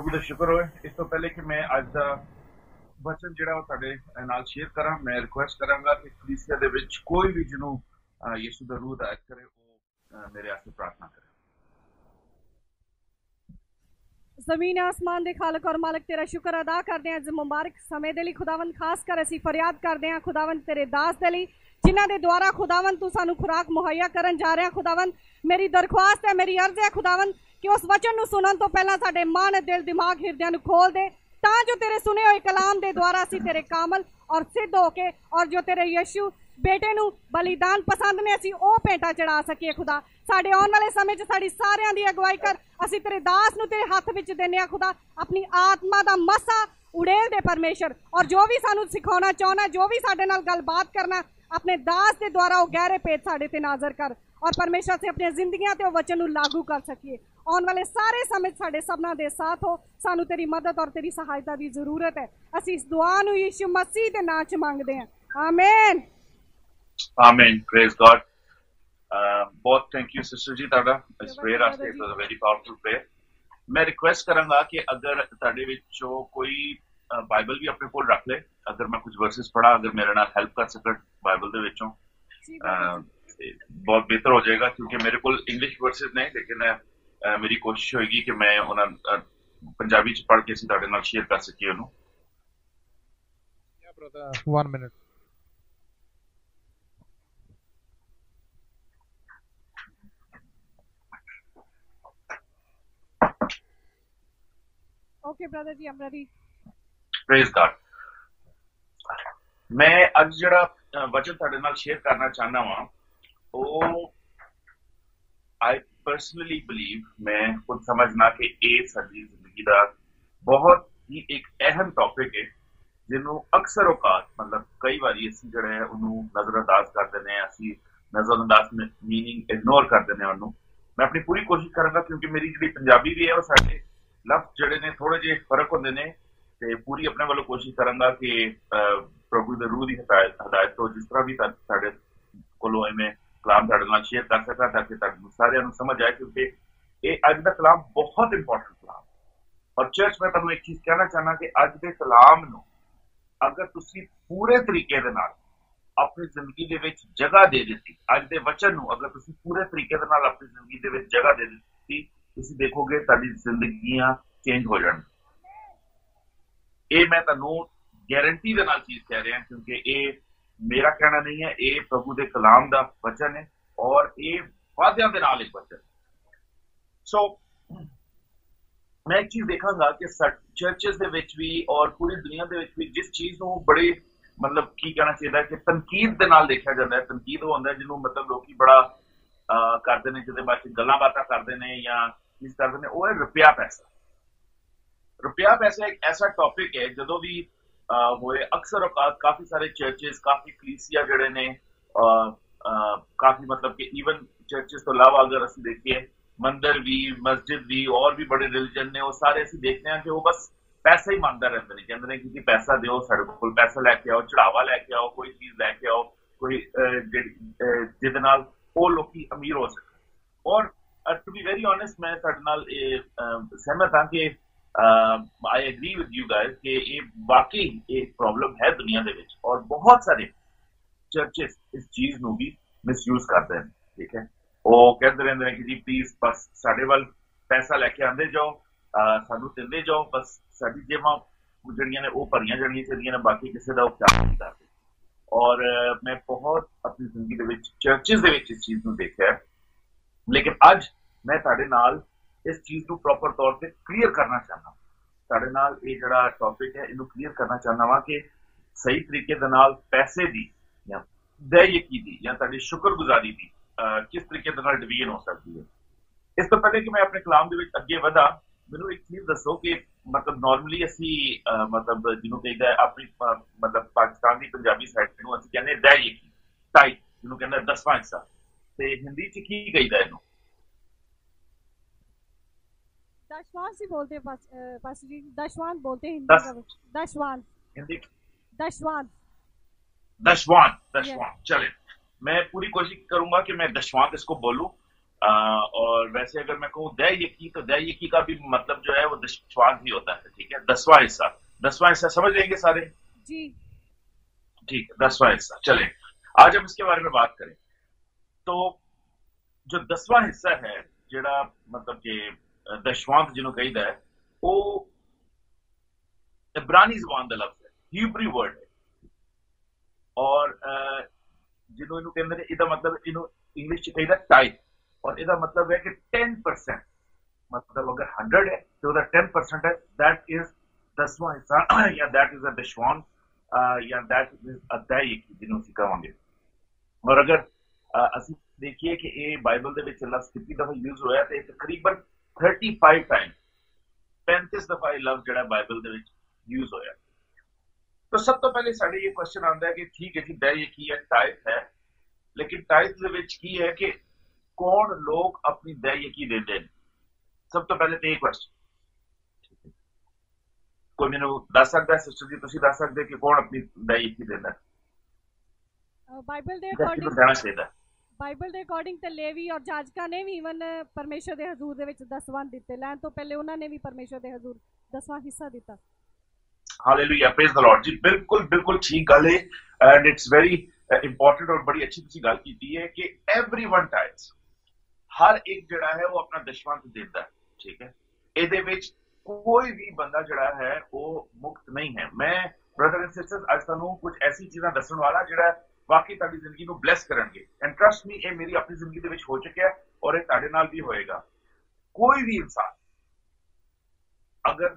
प्रभु का शुक्र होए। इस तो पहले कि मैं अज का वचन जिहड़ा तुहाडे नाल शेयर करा, मैं रिक्वेस्ट करांगा कि कलीसिया दे विच कोई भी जिन्हों यीशु दा रूह हिदायत करे वो मेरे आस्ते प्रार्थना करे। जमीन आसमान दे खालक और मालिक तेरा शुक्र अदा करते हैं। अज मुबारक समय दे लई खुदावंद खास कर असीं फरियाद करते हैं खुदावंद तेरे दास दे लई जिन्हां दे द्वारा खुदावंद तू सानू खुराक मुहैया करन जा रहा। खुदावंद मेरी दरख्वास्त है, मेरी अर्ज है खुदावंद कि उस वचन नू सुनन तो पहला साडे मन दिल दिमाग हिरदियां नू खोल दे तां जो तेरे सुने हुए कलाम दे द्वारा असीं तेरे कामल और सिद्ध होके और जो तेरे यीशु बेटे नू बलिदान पसंद ने असीं ओ भेंटा चढ़ा सकीए। खुदा साडे आने वाले समय च साडी सारियां दी अगवाई कर। असीं तेरे दास नू तेरे हत्थ विच देने आ खुदा, अपनी आत्मा दा मसा उड़ेल दे परमेश्वर, और जो भी सानू सिखाना चाहना, जो भी साडे नाल गलबात करना, अपने दास के द्वारा वो गहरे पेट साडे ते नाजर कर और परमेश्वर से अपनी जिंदगियां ते वचन नू लागू कर सकिए। आने वाले सारे समय साडे सबना दे साथ हो। सानू तेरी मदद और तेरी सहायता की जरूरत है। असीं इस दुआ नू यीशु मसीह दे नाम च मंगदे हैं, आमीन आमीन। Praise God. बहुत थैंक यू सिस्टर जी तुहाडा इस प्रेयर वास्ते। It was a very powerful prayer. मैं रिक्वेस्ट करांगा कि अगर तुहाडे विचों कोई बाइबल भी अपने कोल रख ले, अगर मैं कुछ वर्सेस पढ़ा, अगर मेरे नाल हेल्प कर सकन बाइबल दे विचों बहुत बेहतर हो जाएगा, क्योंकि मेरे को इंग्लिश वर्सेस नहीं, लेकिन मेरी कोशिश होगी कि मैं उन्हें पंजाबी च पढ़ के असीं तुहाडे नाल शेयर कर सकीए उन्होंने। Yeah, brother. 1 minute. Okay, brother ji, I'm ready. Praise God. मैं अज जिहड़ा वचन तुहाडे नाल शेयर करना चाहना वां, ओ आई पर्सनली बिलीव, मैं खुद समझना कि ये साडी जिंदगी का बहुत ही एक अहम टॉपिक है जिन्हों अक्सर औकात मतलब कई बार असीं जिहड़ा है उन्होंने नज़रअंदाज कर देने हैं, असीं नज़रअंदाज मीनिंग इग्नोर कर देने उन्होंने। मैं अपनी पूरी कोशिश करांगा, क्योंकि मेरी जिहड़ी पंजाबी भी है वो साडे लफ्ज़ जिहड़े ने थोड़े जे फर्क होंदे ने, ते पूरी अपने वालों कोशिश करांगा कि प्रभु दे रूह दी हिदायत तो जिस तरह भी साडे कोलों इवें कलाम तुहाडे नाल शेयर कर सकां ताकि तुहानूं सारिआं नूं समझ आए, क्योंकि ये अज दा कलाम बहुत इंपॉर्टेंट कलाम। और चर्च मैं तुहानूं एक चीज़ कहना चाहना कि अज दे कलाम नूं अगर तुसीं पूरे तरीके दे नाल अपनी जिंदगी दे विच जगह दे दित्ती, अज दे वचन नूं अगर तुसीं पूरे तरीके दे नाल अपनी जिंदगी दे विच जगह दे दित्ती, तुसीं देखोगे तुहाडी जिंदगियां चेंज हो जाण। ये मैं तुहानूं गारंटी दे नाल चीज़ कह रहा, क्योंकि ये मेरा कहना नहीं है, ये प्रभु दे कलाम दा वचन है और ये वादियां दे नाल एक वचन। सो मैं एक चीज़ देखांगा कि चर्चेस दे विच भी और पूरी दुनिया दे विच भी जिस चीज़ नूं बड़े मतलब की कहना चाहिए कि तनकीद दे नाल देखा जाता है। तनकीद वो होंदा है जिन्हों मतलब लोग बड़ा करते हैं, जिहदे बारे गल्लां बातां करते हैं या चीज़ करते हैं, वो है रुपया पैसा। रुपया पैसा एक ऐसा टॉपिक है जो भी होए अक्सर औकात काफ़ी सारे चर्चेस, काफ़ी कलीसिया जड़े ने काफ़ी मतलब कि इवन चर्चेस तो अलावा अगर असीं देखिए मंदिर भी, मस्जिद भी और भी बड़े रिलीजन ने, वो सारे असीं देखते हैं कि वो बस पैसा ही मंगदा रहंदे ने, कहंदे ने कि पैसा दिओ, साडे कोल पैसा लैके आओ, चढ़ावा लैके आओ, कोई चीज़ लैके आओ, कोई जिहदे नाल वो लोकी अमीर हो सकन। और टू बी वेरी ऑनेस्ट मैं तुहाडे नाल सहमत हाँ कि I agree with you guys कि ये वाकई एक प्रॉब्लम है दुनिया दे विच, और बहुत सारे चर्चेस इस चीज़ नूं भी मिसयूज करते हैं। ठीक है, वो कहते रहंदे ने कि जी प्लीज बस साडे वल पैसा लैके आंदे जाओ, सानू दिंदे जाओ, बस साडी जेबां जिहड़ियां ने वो भरियां जाणियां चाहीदियां ने, बाकी किसी दा वो ख्याल नहीं करदे। और मैं बहुत अपनी जिंदगी दे विच चर्चेस दे विच इस चीज़ नूं देखिआ है, लेकिन अज मैं तुहाडे नाल इस चीज़ को प्रॉपर तौर पर क्लीयर करना चाहना। तुहाडे नाल ये जिहड़ा टॉपिक है इनू क्लीयर करना चाहना वा कि सही तरीके दे नाल पैसे दी या दयकी दी या तुहाडी शुक्रगुजारी दी किस तरीके दे नाल डिवीजन हो सकती है। इस तो पहले कि मैं अपने कलाम दे विच अगे वधा, मैनूं एक चीज़ दसो कि मतलब नॉर्मली असीं मतलब जिन्हों कहीदा है अपनी मतलब पाकिस्तान की पंजाबी साइड नूं असीं कहंदे दयकी टाइप, जिन्हों कहंदे 10वां हिस्सा, ते हिंदी च की कहीदा इहनूं? दशवान से बोलते हैं पास जी, दशवान बोलते हैं हिंदी का। दशवान हिंदी दशवान दशवान दशवान चले, मैं पूरी कोशिश करूंगा कि मैं दशवान इसको बोलूं। और वैसे अगर मैं कहूँ दया यकी, तो दया यकी का भी मतलब जो है वो दशवांत ही होता है, ठीक है, 10वां हिस्सा। 10वां हिस्सा समझ लेंगे सारे? जी। ठीक है, 10वां हिस्सा। चले आज हम इसके बारे में बात करें। तो जो 10वां हिस्सा है, ਜਿਹੜਾ मतलब कि दशवांत जिन्हों कहीदा है, वो इब्रानी जुबान का लफ्ज है, हीब्रू वर्ड है। और जिन्हों इनू कहते हैं, इसका मतलब इनू इंग्लिश च कहीदा टाइप, और इसका मतलब है कि 10%, मतलब अगर 100 है तो 10% है, दैट इज 10वां हिस्सा, या दैट इज अ दशवान, या दैट इज अ दया जिन्हों ਅਸੀਂ ਕਹਾਂਗੇ। और अगर ਅਸੀਂ देखिए कि ये बाइबल ਦੇ ਵਿੱਚ ਲਫ਼ਜ਼ ਕਿੰਨੀ ਦਫਾ ਯੂਜ਼ ਹੋਇਆ, ਤੇ ਤਕਰੀਬਨ 35 टाइम, 35 दफा ਇਹ ਲਫ਼ਜ਼ ਜਿਹੜਾ ਬਾਈਬਲ ਦੇ ਵਿੱਚ यूज होया। तो सब तो पहले साढ़े ये क्वेश्चन आता है कि ठीक है जी, दया की है, टाइप है, लेकिन टाइप ਦੇ ਵਿੱਚ ਕੀ है कि कौन लोग अपनी दया यकी देते हैं? सब तो पहले तो ये क्वेश्चन कोई मैंने दस सकता है? सिस्टर जी तुसी दस सकते कि कौन अपनी दया यकी देता है? बाइबल ਦੇ अकॉर्डिंग ਅਕੋਰਡਿੰਗ देना चाहिए। ਬਾਈਬਲ ਦੇ ਅਕੋਰਡਿੰਗ ਤੇ ਲੇਵੀ ਔਰ ਜਾਜਕਾਂ ਨੇ ਵੀ ਇਵਨ ਪਰਮੇਸ਼ਰ ਦੇ ਹਜ਼ੂਰ ਦੇ ਵਿੱਚ ਦਸਵੰਧ ਦਿੱਤੇ, ਲੈਣ ਤੋਂ ਪਹਿਲੇ ਉਹਨਾਂ ਨੇ ਵੀ ਪਰਮੇਸ਼ਰ ਦੇ ਹਜ਼ੂਰ 10ਵਾਂ ਹਿੱਸਾ ਦਿੱਤਾ। हालेलुया, प्रेज द लॉर्ड जी। बिल्कुल बिल्कुल ठीक गल है, एंड इट्स वेरी इंपॉर्टेंट, और बड़ी अच्छी तुसी गल की है कि एवरीवन टाइप्स, हर एक जड़ा है वो अपना दशवंत देता है, ठीक है। ਇਹਦੇ ਵਿੱਚ कोई भी बंदा जड़ा है वो मुक्त नहीं है। मैं ब्रदर एंड सिस्टर्स आज ਤੁਹਾਨੂੰ कुछ ऐसी चीज़ां दसण वाला ਜਿਹੜਾ वाकई ਤੁਹਾਡੀ ਜ਼ਿੰਦਗੀ ਨੂੰ ਬਲੈਸ ਕਰਨਗੇ, एंड ट्रस्ट मी, ਇਹ ਮੇਰੀ ਆਪਣੀ ਜ਼ਿੰਦਗੀ ਦੇ ਵਿੱਚ ਹੋ ਚੁੱਕਿਆ और ਇਹ ਤੁਹਾਡੇ ਨਾਲ ਵੀ ਹੋਏਗਾ। कोई भी इंसान अगर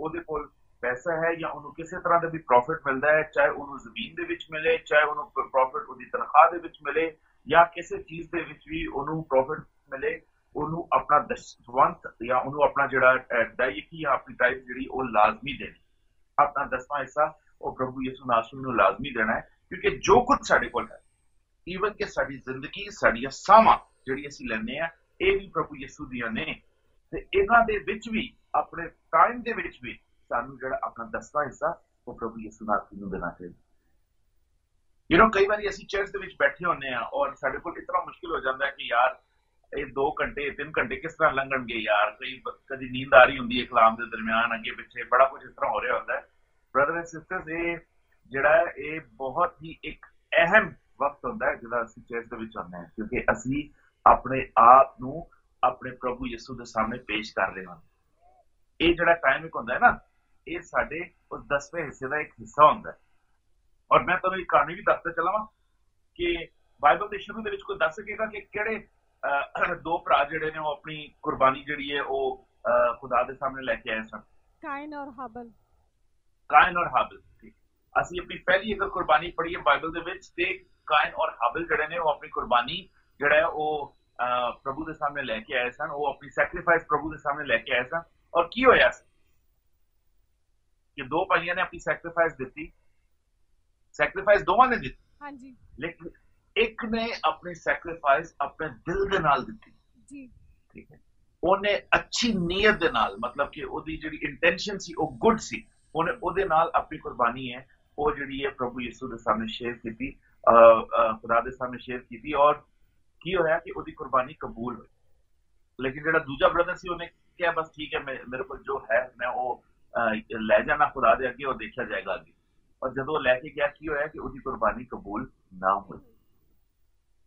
ਉਹਦੇ ਕੋਲ पैसा है या ਉਹਨੂੰ ਕਿਸੇ ਤਰ੍ਹਾਂ ਦਾ ਵੀ ਪ੍ਰੋਫਿਟ ਮਿਲਦਾ ਹੈ, ਚਾਹੇ ਉਹਨੂੰ ਜ਼ਮੀਨ ਦੇ ਵਿੱਚ ਮਿਲੇ, ਚਾਹੇ ਉਹਨੂੰ ਪ੍ਰੋਫਿਟ ਉਹਦੀ ਤਨਖਾਹ ਦੇ ਵਿੱਚ ਮਿਲੇ, ਜਾਂ ਕਿਸੇ ਚੀਜ਼ ਦੇ ਵਿੱਚ ਵੀ ਉਹਨੂੰ ਪ੍ਰੋਫਿਟ ਮਿਲੇ, ਉਹਨੂੰ ਆਪਣਾ ਦਸ਼ਵੰਤ ਜਾਂ ਉਹਨੂੰ ਆਪਣਾ ਜਿਹੜਾ ਦਇਆ ਜਾਂ ਆਪਣੀ ਟਾਈਪ ਜਿਹੜੀ ਉਹ ਲਾਜ਼ਮੀ ਦੇਣੀ, ਆਪਣਾ 10ਵਾਂ ਹਿੱਸਾ ਉਹ ਪ੍ਰਭੂ ਯਿਸੂ ਨਾਸੂ ਨੂੰ ਲਾਜ਼ਮੀ ਦੇਣਾ ਹੈ। ਕਿਉਂਕਿ ਜੋ ਕੁਝ ਸਾਡੇ ਕੋਲ ਹੈ, ਈਵਨ ਕਿ ਸਾਡੀ ਜ਼ਿੰਦਗੀ, ਸਾਡੀਆਂ ਸਾਵਾਂ ਜਿਹੜੀ ਅਸੀਂ ਲੈਂਦੇ ਆ, ਇਹ ਵੀ ਪ੍ਰਭੂ ਯਿਸੂ ਦੀਆਂ ਨੇ, ਤੇ ਇਹਨਾਂ ਦੇ ਵਿੱਚ ਵੀ ਆਪਣੇ ਟਾਈਮ ਦੇ ਵਿੱਚ ਵੀ ਸਾਨੂੰ ਜਿਹੜਾ ਆਪਣਾ 10ਵਾਂ ਹਿੱਸਾ ਉਹ ਪ੍ਰਭੂ ਯਿਸੂ ਨਾਸੂ ਨੂੰ ਦੇਣਾ ਚਾਹੀਦਾ। ਕਈ ਵਾਰੀ ਅਸੀਂ ਚਰਚ ਦੇ ਵਿੱਚ ਬੈਠੇ ਹੁੰਦੇ ਆ ਔਰ ਸਾਡੇ ਕੋਲ ਇਤਨਾ ਮੁਸ਼ਕਿਲ ਹੋ ਜਾਂਦਾ ਹੈ ਕਿ ਯਾਰ ਇਹ 2 ਘੰਟੇ 3 ਘੰਟੇ ਕਿਸ ਤਰ੍ਹਾਂ ਲੰਘਣਗੇ ਯਾਰ, ਕਦੀ ਨੀਂਦ ਆ ਰਹੀ ਹੁੰਦੀ ਹੈ ਕਲਾਮ ਦੇ ਦਰਮਿਆਨ, ਅੱਗੇ ਪਿੱਛੇ ਬੜਾ ਕੁਝ ਇਸ ਤਰ੍ਹਾਂ ਹੋ ਰਿਹਾ ਹੁੰਦਾ ਹੈ। ਬ੍ਰਦਰ ਐਂਡ ਸਿਸਟਰਸ, ਇਹ ਜਿਹੜਾ ਹੈ ਇਹ ਬਹੁਤ ਹੀ ਇੱਕ ਅਹਿਮ ਵਕਤ ਹੁੰਦਾ ਹੈ ਜਦੋਂ ਅਸੀਂ ਚਰਚ ਦੇ ਵਿੱਚ ਆਉਂਦੇ ਹਾਂ, ਕਿਉਂਕਿ ਅਸੀਂ ਆਪਣੇ ਆਪ ਨੂੰ ਆਪਣੇ ਪ੍ਰਭੂ ਯਿਸੂ ਦੇ ਸਾਹਮਣੇ ਪੇਸ਼ ਕਰ ਰਹੇ ਹਾਂ। ਇਹ ਜਿਹੜਾ ਟਾਈਮ ਇੱਕ ਹੁੰਦਾ ਹੈ ਨਾ, ਇਹ ਸਾਡੇ ਉਸ 10ਵੇਂ ਹਿੱਸੇ ਦਾ ਇੱਕ ਹਿੱਸਾ ਹੁੰਦਾ ਹੈ। ਔਰ ਮੈਂ ਤੁਹਾਨੂੰ ਇੱਕ ਕਹਾਣੀ ਵੀ ਦੱਸਦਾ ਚਲਾਵਾਂ ਕਿ ਬਾਈਬਲ ਦੇ ਸ਼ੁਰੂ ਦੇ ਵਿੱਚ ਕੋਈ ਦੱਸ ਸਕੇਗਾ ਕਿ ਕਿਹੜੇ 2 ਭਰਾ ਜਿਹੜੇ ਨੇ ਉਹ ਆਪਣੀ ਕੁਰਬਾਨੀ ਜਿਹੜੀ ਹੈ ਉਹ ਖੁਦਾ ਦੇ ਸਾਹਮਣੇ ਲੈ ਕੇ ਆਏ ਸਨ? ਕਾਇਨ ਔਰ ਹਾਬਲ। ਕਾਇਨ ਔਰ ਹਾਬਲ। ਅਸੀਂ ਆਪਣੀ ਪਹਿਲੀ ਅਗਰ ਕੁਰਬਾਨੀ ਪੜ੍ਹੀਏ ਬਾਈਬਲ ਦੇ ਵਿੱਚ, ਤੇ ਕਾਇਨ ਔਰ ਹਾਬਲ ਜਿਹੜੇ ਨੇ ਉਹ ਆਪਣੀ ਕੁਰਬਾਨੀ ਜਿਹੜਾ ਹੈ ਉਹ ਪ੍ਰਭੂ ਦੇ ਸਾਹਮਣੇ ਲੈ ਕੇ ਆਏ ਸਨ, ਉਹ ਆਪਣੀ ਸੈਕਰੀਫਾਈਸ ਪ੍ਰਭੂ ਦੇ ਸਾਹਮਣੇ ਲੈ ਕੇ ਆਏ ਸਨ। ਔਰ ਕੀ ਹੋਇਆ ਸੀ कि 2 ਭਾਈਆਂ ਨੇ ਆਪਣੀ ਸੈਕਰੀਫਾਈਸ ਦਿੱਤੀ, ਸੈਕਰੀਫਾਈਸ ਦੋਵਾਂ ਨੇ ਦਿੱਤੀ, ਹਾਂਜੀ, ਲੇਕਿਨ ਇੱਕ ਨੇ ਆਪਣੀ ਸੈਕਰੀਫਾਈਸ ਆਪਣੇ ਦਿਲ ਦੇ ਨਾਲ ਦਿੱਤੀ ਜੀ, ਠੀਕ ਹੈ। ਉਹਨੇ ਅੱਛੀ ਨੀਅਤ ਦੇ ਨਾਲ, ਮਤਲਬ ਕਿ ਉਹਦੀ ਜਿਹੜੀ ਇੰਟੈਂਸ਼ਨ ਸੀ ਉਹ ਗੁੱਡ ਸੀ, ਉਹਨੇ ਉਹਦੇ ਨਾਲ ਆਪਣੀ ਕੁਰਬਾਨੀ ਹੈ ਉਹ ਜਿਹੜੀ ਹੈ ਪ੍ਰਭੂ ਯਿਸੂ ਦੇ ਸਾਹਮਣੇ ਸ਼ੇਅਰ ਕੀਤੀ, ਖੁਦਾ ਦੇ ਸਾਹਮਣੇ ਸ਼ੇਅਰ ਕੀਤੀ, ਔਰ ਕੀ ਹੋਇਆ ਕਿ ਉਹਦੀ ਕੁਰਬਾਨੀ ਕਬੂਲ ਹੋਈ। ਲੇਕਿਨ ਜਿਹੜਾ ਦੂਜਾ ਬ੍ਰਦਰ ਸੀ ਉਹਨੇ ਕਿਹਾ ਬਸ ਠੀਕ ਹੈ, ਮੇਰੇ ਕੋਲ ਜੋ ਹੈ ਮੈਂ ਉਹ ਲੈ ਜਾਣਾ ਖੁਦਾ ਦੇ ਅੱਗੇ, ਉਹ ਦੇਖਿਆ ਜਾਏਗਾ ਅੱਗੇ। ਔਰ ਜਦੋਂ ਲੈ ਕੇ ਗਿਆ ਕੀ ਹੋਇਆ ਕਿ ਉਹਦੀ ਕੁਰਬਾਨੀ ਕਬੂਲ ਨਾ ਹੋਈ।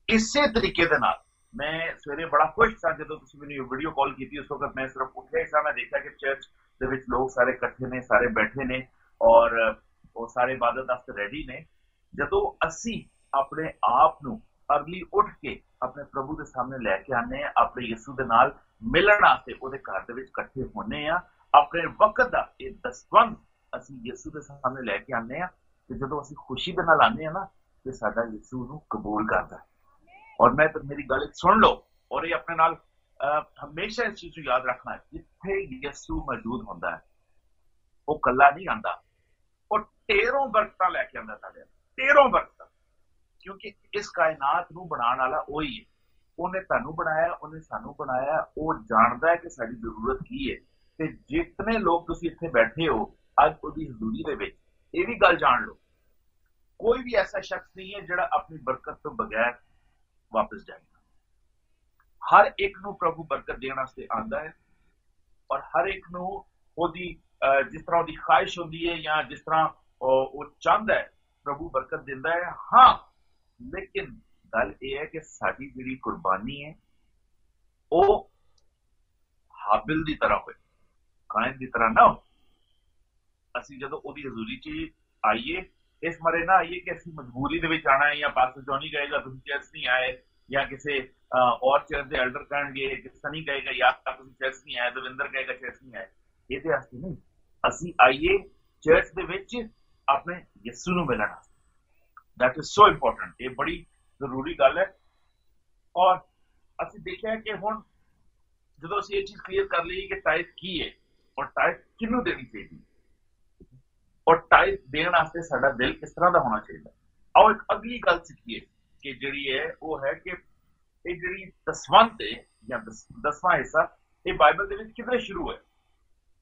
ਇਸੇ ਤਰੀਕੇ ਦੇ ਨਾਲ ਮੈਂ ਸਵੇਰੇ ਬੜਾ ਖੁਸ਼ ਸਾਂ ਜਦੋਂ ਤੁਸੀਂ ਮੈਨੂੰ ਵੀਡੀਓ ਕਾਲ ਕੀਤੀ। ਉਸ ਵਕਤ ਮੈਂ ਸਿਰਫ ਉੱਠਿਆ ਹੀ ਸਾਂ, ਮੈਂ ਦੇਖਿਆ ਕਿ ਚਰਚ ਦੇ ਵਿੱਚ ਲੋਕ ਸਾਰੇ ਇਕੱਠੇ ਨੇ, ਸਾਰੇ ਬੈਠੇ ਨੇ ਔਰ ਉਹ ਸਾਰੇ ਇਬਾਦਤ ਵਾਸਤੇ ਰੈਡੀ ਨੇ। ਜਦੋਂ ਅਸੀਂ ਆਪਣੇ ਆਪ ਨੂੰ ਅਰਲੀ ਉੱਠ ਕੇ ਆਪਣੇ ਪ੍ਰਭੂ ਦੇ ਸਾਹਮਣੇ ਲੈ ਕੇ ਆਉਂਦੇ ਹਾਂ, ਆਪਣੇ ਯਿਸੂ ਦੇ ਨਾਲ ਮਿਲਣ ਵਾਸਤੇ ਉਹਦੇ ਘਰ ਦੇ ਵਿੱਚ ਇਕੱਠੇ ਹੁੰਦੇ ਆ, ਆਪਣੇ ਵਕਤ ਦਾ ਇਹ ਦਸਵੰਧ ਅਸੀਂ ਯਿਸੂ ਦੇ ਸਾਹਮਣੇ ਲੈ ਕੇ ਆਉਂਦੇ ਹਾਂ, ਤੇ ਜਦੋਂ ਅਸੀਂ ਖੁਸ਼ੀ ਦੇ ਨਾਲ ਆਉਂਦੇ ਹਾਂ ਨਾ, ਤੇ ਸਾਡਾ ਯਿਸੂ ਨੂੰ ਕਬੂਲ ਕਰਦਾ ਹੈ। ਔਰ ਮੈਂ ਤਾਂ ਮੇਰੀ ਗੱਲ ਸੁਣ ਲਓ ਔਰ ਇਹ ਆਪਣੇ ਨਾਲ ਹਮੇਸ਼ਾ ਇਸ ਚੀਜ਼ ਨੂੰ ਯਾਦ ਰੱਖਣਾ ਹੈ, ਜਿੱਥੇ ਯਿਸੂ ਮੌਜੂਦ ਹੁੰਦਾ ਹੈ ਉਹ ਇਕੱਲਾ ਨਹੀਂ ਆਉਂਦਾ, ਉਹ ਢੇਰੋਂ ਬਰਕਤਾਂ ਲੈ ਕੇ ਆਉਂਦਾ ਸਾਡੇ, ਢੇਰੋਂ ਬਰਕਤਾਂ, ਕਿਉਂਕਿ ਇਸ ਕਾਇਨਾਤ ਨੂੰ ਬਣਾਉਣ ਵਾਲਾ ਉਹੀ ਹੈ। ਉਹਨੇ ਤੁਹਾਨੂੰ ਬਣਾਇਆ, ਉਹਨੇ ਸਾਨੂੰ ਬਣਾਇਆ, ਉਹ ਜਾਣਦਾ ਹੈ ਕਿ ਸਾਡੀ ਜ਼ਰੂਰਤ ਕੀ ਹੈ। ਤੇ ਜਿਤਨੇ ਲੋਕ ਤੁਸੀਂ ਇੱਥੇ ਬੈਠੇ ਹੋ ਅੱਜ ਉਹਦੀ ਹਜ਼ੂਰੀ ਦੇ ਵਿੱਚ, ਇਹ ਵੀ ਗੱਲ ਜਾਣ ਲਓ, ਕੋਈ ਵੀ ਐਸਾ ਸ਼ਖਸ ਨਹੀਂ ਹੈ ਜਿਹੜਾ ਆਪਣੀ ਬਰਕਤ ਤੋਂ ਬਗੈਰ ਵਾਪਸ ਜਾਏਗਾ। हर एक नूं प्रभु बरकत देने वास्ते आंदा है और हर एक नूं ओदी जिस तरह ओदी ख्वाहिश होंदी है या जिस तरह वो चाहता है प्रभु बरकत देता है। हाँ, लेकिन गल यह है कि साडी जिहड़ी कुर्बानी है वो हाबिल की तरह हो, कायन की तरह ना हो। असी जो ओदी हजूरी च आइए इस मरे ना आइए कि असी मजबूरी दे विच आना है या पास्टर जॉनी कहेगा तुम चर्च नहीं आए या किसी और चर्च के एल्डर कहेंगे कि सनी कहेगा या तुम चर्च नहीं आए, दविंदर कहेगा चर्च नहीं आए। ये नहीं, असी आइए चर्च दे विच अपने यीशु नूं मिलना। दैट इज सो इंपॉर्टेंट, ये बड़ी जरूरी गल है। और असी देखा है कि हुण जो असी ये चीज क्लीयर कर ली कि टाइप की है और टाइप किनू देनी चाहिए और टाइप देने वास्ते साडा दिल किस तरह का होना चाहिए। आओ एक अगली गल सीखिए कि जिहड़ी है वो है कि ये जिहड़ी दसवंत है या दसवां हिस्सा ये बाइबल दे विच किधरे शुरू है।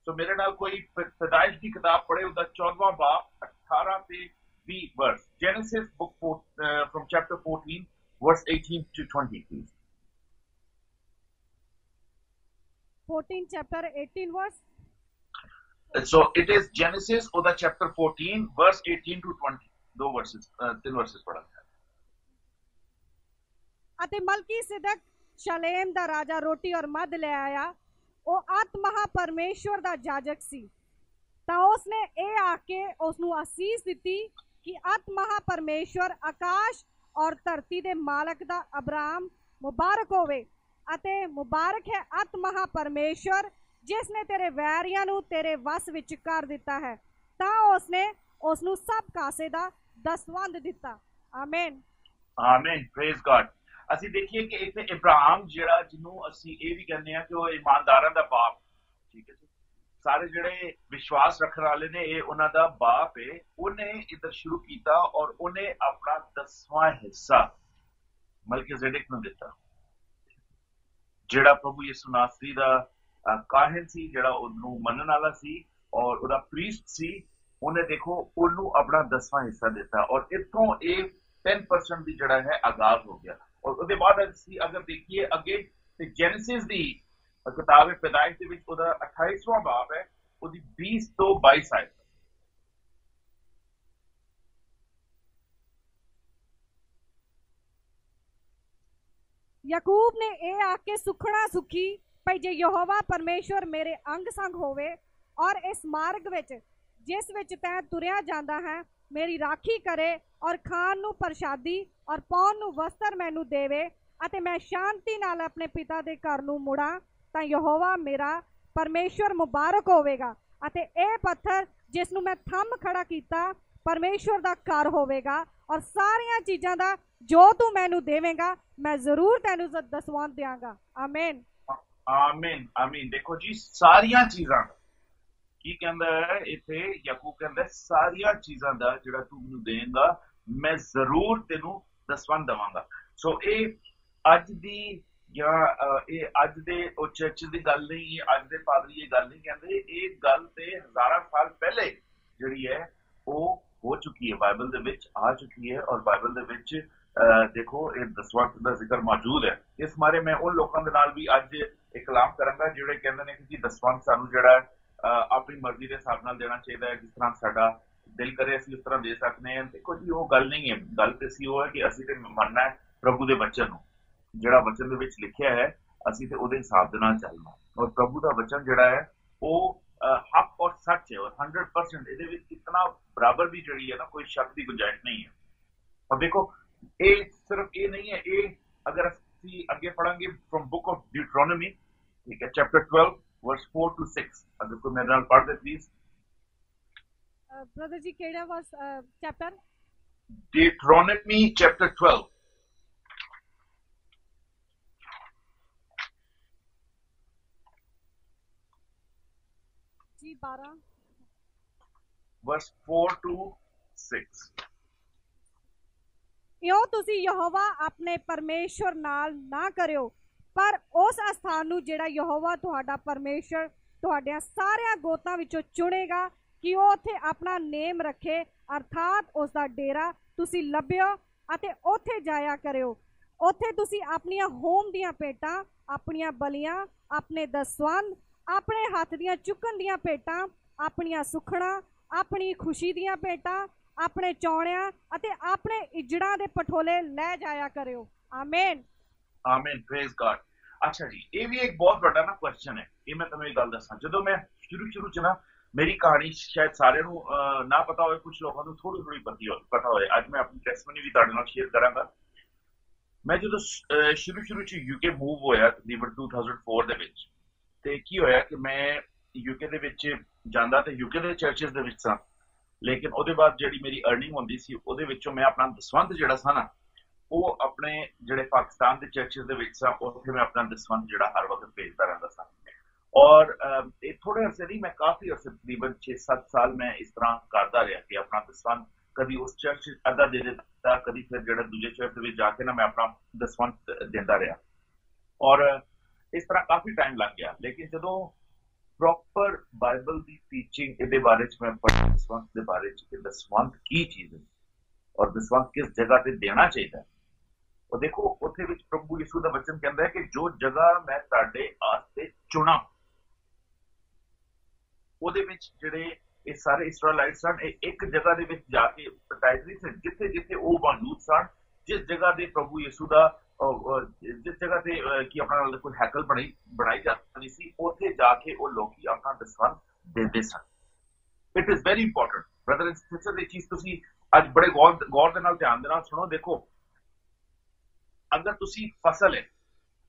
सो मेरे नाल कोई पैदाइश की किताब पढ़े उसका 14वां बाब 18 से 20 verse, Genesis book from chapter 14 verse 18 to 20 please. 14 chapter 18 verse। So it is Genesis or the chapter 14 verse 18 to 20, दो वर्सेस तीन वर्सेस पढ़ा है। अते मलकीसिदक शलेम दा राजा रोटी और मद ले आया, वो अत महा परमेश्वर दा जाजक सी। ता उसने ए आके उसनु आसीस दिती कि अत महा परमेश्वर आकाश और धरती दे मालक दा अब्राहम मुबारक होवे, अते मुबारक है अत महा परमेश्वर जिसने तेरे वैरियां नू तेरे वस विच कर दिता है। ता उसने उसनु सब कासे दा दसवंध दिता। आमीन आमीन, प्रेज गॉड। ਅਸੀਂ देखिए कि इतने इब्राहिम ਜਿਹੜਾ ਜਿਹਨੂੰ ਅਸੀਂ ਇਹ ਵੀ ਕਹਿੰਦੇ ਆ ਕਿ ਉਹ ਇਮਾਨਦਾਰਾਂ ਦਾ ਬਾਪ, ਠੀਕ ਹੈ ਜੀ, ਸਾਰੇ ਜਿਹੜੇ ਵਿਸ਼ਵਾਸ ਰੱਖਣ ਵਾਲੇ ਨੇ ਇਹ ਉਹਨਾਂ ਦਾ ਬਾਪ ਹੈ। ਉਹਨੇ ਇਧਰ ਸ਼ੁਰੂ ਕੀਤਾ ਔਰ ਉਹਨੇ ਆਪਣਾ 10ਵਾਂ ਹਿੱਸਾ ਮਲਕੀਜ਼ੇਡਕ ਨੂੰ ਦਿੱਤਾ, ਜਿਹੜਾ ਪ੍ਰਭੂ ਯਿਸੂ ਨਾਸਰੀ ਦਾ ਕਾਹਨ ਸੀ, ਜਿਹੜਾ ਉਹਨੂੰ ਮੰਨਣ ਵਾਲਾ ਸੀ ਔਰ ਉਹਦਾ ਪ੍ਰੀਸਟ ਸੀ। ਉਹਨੇ ਦੇਖੋ ਉਹਨੂੰ ਆਪਣਾ 10ਵਾਂ ਹਿੱਸਾ ਦਿੱਤਾ ਔਰ ਇੱਥੋਂ ਇਹ 10% ਦੀ ਜਿਹੜਾ ਹੈ ਆਗਾਜ਼ ਹੋ ਗਿਆ। और उसके बाद अगर देखिए अगे तो जेनेसिस दी किताब पैदाइश दे विच ओदा 28वां बाब है, ओदी 20 तो 22 आयत। याकूब ने ए आके सुखना सुखी भाई जे यहोवा परमेश्वर मेरे अंग संग होवे और इस मार्ग विच जिस विच तैं तुरिया जांदा है मेरी राखी करे और खान नू प्रसादी और पाउन नू वस्त्र मैनू देवे अते मैं शांति नाल अपने पिता दे घर नू मुड़ा, तां यहोवा मेरा परमेश्वर मुबारक होवेगा अते ए पत्थर जिस नू मैं थंम खड़ा कीता परमेश्वर दा घर होवेगा और सारियां चीजां दा जो तू मैनू देवेगा मैं जरूर तैनू दसवंध देंगा। आमीन आमीन आमीन। देखो जी सारियां चीजां की कहंदा है इथे, याकूब कहंदा सारियां चीजां दा जिहड़ा तू मैनू देंगा मैं जरूर तेनू दसवंध दवांगा। सो ये अज दी या ये अज दे चर्च दी गल नहीं, ये अज दे पादरी ये गल नहीं कहंदे, ये गल ते हजारां साल पहले जिहड़ी है वो हो चुकी है, बाइबल दे विच आ चुकी है और बाइबल दे विच देखो ये दसवंध दा जिक्र मौजूद है। इस बारे मैं उन लोगों के नाल भी अज एक कलाम करांगा जिहड़े कहंदे ने कि दसवंध सानू जिहड़ा अपनी मर्जी के हिसाब नाल देना चाहिए है, जिस तरह साडा दिल करे असीं उस तरह दे सकते हैं। देखो जी वो गल नहीं है, गल ते सी वो है कि असीं ते मनना है प्रभु दे वचन नूं, जिहड़ा वचन दे विच लिखिया है असीं ते उहदे हिसाब दे नाल चलना और प्रभु दा वचन जिहड़ा है वो हक और सच है और 100% इहदे विच इतना बराबर भी जिहड़ी है ना कोई शक की गुंजाइश नहीं है। और देखो ये सिर्फ ये नहीं है, ये अगर असीं अगे पढ़ांगे फ्रॉम बुक ऑफ ड्यूटरोनॉमी, ठीक है, चैप्टर 12 वर्स 4 to 6, अगर कोई मेरे नाल पढ़ दे प्लीज। ब्रदर जी केड़ा verse chapter? Deuteronomy chapter 12 ji 12 verse 4 to 6। इਉਂ ਤੁਸੀਂ ਯਹੋਵਾ ਆਪਣੇ ਪਰਮੇਸ਼ਵਰ ਨਾਲ ਨਾ ਕਰਿਓ, पर उस स्थान नू जिहड़ा यहोवा तुहाडा परमेश्वर तुहाडियां सारियां गोतां विचों चुनेगा कि वो उत्थे अपना नेम रखे, अर्थात उसका डेरा तुसी लभ्यो अते उत्थे जाया करियो। ਉੱਥੇ ਤੁਸੀਂ ਆਪਣੀਆਂ ਹੋਮ ਦੀਆਂ ਭੇਟਾਂ, ਆਪਣੀਆਂ ਬਲੀਆਂ, ਆਪਣੇ ਦਸਵੰਧ, ਆਪਣੇ ਹੱਥ ਦੀਆਂ ਚੁੱਕਣ ਦੀਆਂ ਭੇਟਾਂ, ਆਪਣੀਆਂ ਸੁਖਣਾ, ਆਪਣੀ ਖੁਸ਼ੀ ਦੀਆਂ ਭੇਟਾਂ, ਆਪਣੇ ਚੌਣਿਆਂ ਅਤੇ ਆਪਣੇ ਇੱਜੜਾਂ ਦੇ ਪਠੋਲੇ ਲੈ ਜਾਇਆ ਕਰਿਓ। Amen amen, praise god. ਅੱਛਾ ਜੀ, ਇਹ ਵੀ ਇੱਕ ਬਹੁਤ ਵੱਡਾ ਨਾ ਕੁਐਸਚਨ ਹੈ। ਇਹ ਮੈਂ ਤੁਹਾਨੂੰ ਇਹ ਗੱਲ ਦੱਸਾਂ, ਜਦੋਂ ਮੈਂ ਸ਼ੁਰੂ ਚ ਨਾ, ਮੇਰੀ ਕਹਾਣੀ ਸ਼ਾਇਦ ਸਾਰਿਆਂ ਨੂੰ ਨਾ ਪਤਾ ਹੋਵੇ, ਕੁਝ ਲੋਕਾਂ ਨੂੰ ਥੋੜੀ ਥੋੜੀ ਪਤਾ ਹੋਵੇ। ਅੱਜ ਮੈਂ ਆਪਣੀ ਟੈਸਟਮਨੀ ਵੀ ਤੁਹਾਡੇ ਨਾਲ ਸ਼ੇਅਰ ਕਰਾਂਗਾ। ਮੈਂ ਜਦੋਂ ਸ਼ੁਰੂ ਚ ਯੂਕੇ ਮੂਵ ਹੋਇਆ ਤਕਰੀਬਨ 2004 ਦੇ ਵਿੱਚ, ਤੇ ਕੀ ਹੋਇਆ ਕਿ ਮੈਂ ਯੂਕੇ ਦੇ ਵਿੱਚ ਜਾਂਦਾ ਤੇ ਯੂਕੇ ਦੇ ਚਰਚਸ ਦੇ ਵਿੱਚ ਸਾਂ, ਲੇਕਿਨ ਉਹਦੇ ਬਾਅਦ ਜਿਹੜੀ ਮੇਰੀ ਅਰਨਿੰਗ ਹੁੰਦੀ ਸੀ ਉਹਦੇ ਵਿੱਚੋਂ ਮੈਂ ਆਪਣਾ ਦਸਵੰਧ ਜਿਹੜਾ ਸੀ ਨਾ, ਉਹ ਆਪਣੇ ਜਿਹੜੇ ਪਾਕਿਸਤਾਨ ਦੇ ਚਰਚਸ ਦੇ ਵਿੱਚ ਸਾਂ, ਉੱਥੇ ਮੈਂ ਆਪਣਾ ਦਸਵੰਧ ਜਿਹੜਾ ਹਰ ਵਕਤ ਭੇਜਦਾ ਰਹਿੰਦਾ ਸਾਂ। ਔਰ ਇਹ ਥੋੜੇ ਅਰਸੇ ਨਹੀਂ, ਮੈਂ ਕਾਫੀ ਅਰਸੇ ਤਕਰੀਬਨ 6-7 ਸਾਲ ਮੈਂ ਇਸ ਤਰ੍ਹਾਂ ਕਰਦਾ ਰਿਹਾ ਕਿ ਆਪਣਾ ਦਸਵੰਧ ਕਦੀ ਉਸ ਚਰਚ ਅੱਧਾ ਦੇ ਦਿੱਤਾ, ਕਦੀ ਫਿਰ ਜਿਹੜਾ ਦੂਜੇ ਚਰਚ ਦੇ ਵਿੱਚ ਜਾ ਕੇ ਨਾ ਮੈਂ ਆਪਣਾ ਦਸਵੰਧ ਦਿੰਦਾ ਰਿਹਾ। ਔਰ ਇਸ ਤਰ੍ਹਾਂ ਕਾਫੀ ਟਾਈਮ ਲੱਗ ਗਿਆ। ਲੇਕਿਨ ਜਦੋਂ ਪ੍ਰੋਪਰ ਬਾਈਬਲ ਦੀ ਟੀਚਿੰਗ ਇਹਦੇ ਬਾਰੇ ਚ ਮੈਂ ਪੜ੍ਹਿਆ, ਦਸਵੰਧ ਦੇ ਬਾਰੇ ਚ ਕਿ ਦਸਵੰਧ ਕੀ ਚੀਜ਼ ਹੈ ਔਰ ਦਸਵੰਧ ਕਿਸ ਜਗ੍ਹਾ ਤੇ ਦੇਣਾ ਚਾਹੀਦਾ ਹੈ। ਉਹ ਦੇਖੋ, ਉੱਥੇ ਵਿੱਚ ਪ੍ਰਭੂ ਯਿਸੂ ਦਾ ਵਚਨ ਕਹਿੰਦਾ ਹੈ ਕਿ ਜੋ ਜਗ੍ਹਾ ਮੈਂ ਤੁਹਾਡੇ ਆਸਤੇ ਚੁਣਾ, ਉਹਦੇ ਵਿੱਚ ਜਿਹੜੇ ਇਹ ਸਾਰੇ ਇਸਰਾਈਲਾਈਟ ਸਨ, ਇਹ ਇੱਕ ਜਗ੍ਹਾ ਦੇ ਵਿੱਚ ਜਾ ਕੇ ਬੈਠੇ ਸਨ, ਜਿੱਥੇ ਜਿੱਥੇ ਉਹ ਮੌਜੂਦ ਸਨ, ਜਿਸ ਜਗ੍ਹਾ ਦੇ ਪ੍ਰਭੂ ਯਿਸੂ ਦਾ ਜਿਸ ਜਗ੍ਹਾ ਤੇ ਕੀ ਆਪਣਾ ਕੋਈ ਹੈਕਲ ਬਣਾਈ ਜਾਂਦੀ ਸੀ, ਉੱਥੇ ਜਾ ਕੇ ਉਹ ਲੋਕੀ ਆਪਣਾ ਦਸਵੰਧ ਦਿੰਦੇ ਸਨ। It is very important brother and sister. ਇਹ ਚੀਜ਼ ਤੁਸੀਂ ਅੱਜ ਬੜੇ ਗੌਰ ਦੇ ਨਾਲ, ਧਿਆਨ ਦੇ ਨਾਲ ਸੁਣੋ। ਦੇਖੋ, ਅਗਰ ਤੁਸੀਂ ਫਸਲ ਹੈ,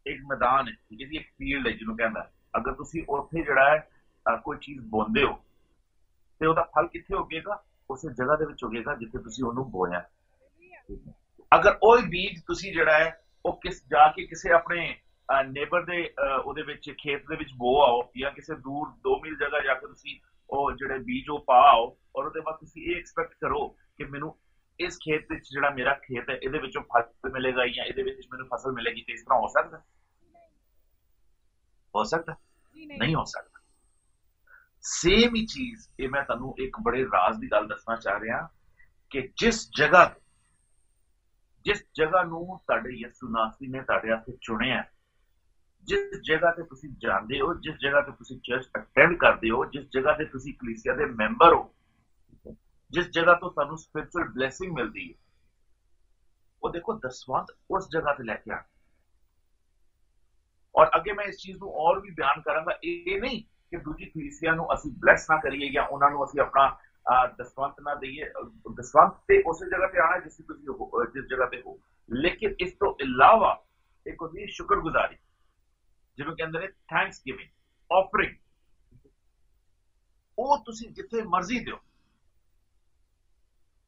ਇੱਕ ਮੈਦਾਨ ਹੈ, ਠੀਕ ਹੈ ਜੀ, ਇੱਕ ਫੀਲਡ ਹੈ ਜਿਹਨੂੰ ਕਹਿੰਦਾ, ਅਗਰ ਤੁਸੀਂ ਉੱਥੇ ਜਿਹੜਾ ਹੈ ਕੋਈ ਚੀਜ਼ ਬੋਂਦੇ ਹੋ ਤੇ ਉਹਦਾ ਫਲ ਕਿੱਥੇ ਉੱਗੇਗਾ? ਉਸੇ ਜਗ੍ਹਾ ਦੇ ਵਿੱਚ ਉੱਗੇਗਾ ਜਿੱਥੇ ਤੁਸੀਂ ਉਹਨੂੰ ਬੋਇਆ। ਅਗਰ ਉਹ ਬੀਜ ਤੁਸੀਂ ਜਿਹੜਾ ਹੈ ਉਹ ਜਾ ਕੇ ਕਿਸੇ ਆਪਣੇ ਨੇਬਰ ਦੇ ਉਹਦੇ ਵਿੱਚ ਖੇਤ ਦੇ ਵਿੱਚ ਬੋ ਆਓ, ਜਾਂ ਕਿਸੇ ਦੂਰ 2 ਮੀਲ ਜਗ੍ਹਾ ਜਾ ਕੇ ਤੁਸੀਂ ਉਹ ਜਿਹੜੇ ਬੀਜ ਉਹ ਪਾ ਆਓ, ਔਰ ਉਹਦੇ ਬਾਅਦ ਤੁਸੀਂ ਇਹ ਐਕਸਪੈਕਟ ਕਰੋ ਕਿ ਮੈਨੂੰ ਇਸ ਖੇਤ ਵਿੱਚ ਜਿਹੜਾ ਮੇਰਾ ਖੇਤ ਹੈ ਇਹਦੇ ਵਿੱਚੋਂ ਫਲ ਮਿਲੇਗਾ ਜਾਂ ਇਹਦੇ ਵਿੱਚ ਮੈਨੂੰ ਫਸਲ ਮਿਲੇਗੀ, ਤੇ ਇਸ ਤਰ੍ਹਾਂ ਹੋ ਸਕਦਾ? ਹੋ ਸਕਦਾ? ਨਹੀਂ ਹੋ ਸਕਦਾ। ਸੇਮ ਹੀ ਚੀਜ਼ ਇਹ ਮੈਂ ਤੁਹਾਨੂੰ ਇੱਕ ਬੜੇ ਰਾਜ਼ ਦੀ ਗੱਲ ਦੱਸਣਾ ਚਾਹ ਰਿਹਾ ਕਿ ਜਿਸ ਜਗ੍ਹਾ ਨੂੰ ਤੁਹਾਡੇ ਯਿਸੂ ਨਾਸੀ ਨੇ ਤੁਹਾਡੇ ਵਾਸਤੇ ਚੁਣਿਆ, ਜਿਸ ਜਗ੍ਹਾ ਤੇ ਤੁਸੀਂ ਜਾਂਦੇ ਹੋ, ਜਿਸ ਜਗ੍ਹਾ ਤੇ ਤੁਸੀਂ ਚਰਚ ਅਟੈਂਡ ਕਰਦੇ ਹੋ, ਜਿਸ ਜਗ੍ਹਾ ਤੇ ਤੁਸੀਂ ਕਲੀਸਿਆ ਦੇ ਮੈਂਬਰ ਹੋ, ਜਿਸ ਜਗ੍ਹਾ ਤੋਂ ਤੁਹਾਨੂੰ ਸਪਿਰਿਚੁਅਲ ਬਲੇਸਿੰਗ ਮਿਲਦੀ ਹੈ, ਉਹ ਦੇਖੋ ਦਸਵੰਧ ਉਸ ਜਗ੍ਹਾ ਤੇ ਲੈ ਕੇ ਆ। ਔਰ ਅੱਗੇ ਮੈਂ ਇਸ ਚੀਜ਼ ਨੂੰ ਔਰ ਵੀ ਬਿਆਨ ਕਰਾਂਗਾ। ਇਹ ਨਹੀਂ ਕਿ ਦੂਜੀ ਕਲੀਸਿਆ ਨੂੰ ਅਸੀਂ ਬਲੈਸ ਨਾ ਕਰੀਏ ਜਾਂ ਉਹਨਾਂ ਨੂੰ ਅਸੀਂ ਆਪਣਾ ਦਸਵੰਧ ਨਾ ਦਈਏ। ਦਸਵੰਧ ਤੇ ਉਸੇ ਜਗ੍ਹਾ ਤੇ ਆਣਾ ਜਿਸ ਜਗ੍ਹਾ ਤੇ ਹੋ, ਲੇਕਿਨ ਇਸ ਤੋਂ ਇਲਾਵਾ ਇੱਕ ਹੁੰਦੀ ਸ਼ੁਕਰਗੁਜ਼ਾਰੀ, ਜਿਹਨੂੰ ਕਹਿੰਦੇ ਨੇ ਥੈਂਕਸ ਗਿਵਿੰਗ, ਆਫਰਿੰਗ। ਉਹ ਤੁਸੀਂ ਜਿੱਥੇ ਮਰਜ਼ੀ ਦਿਓ।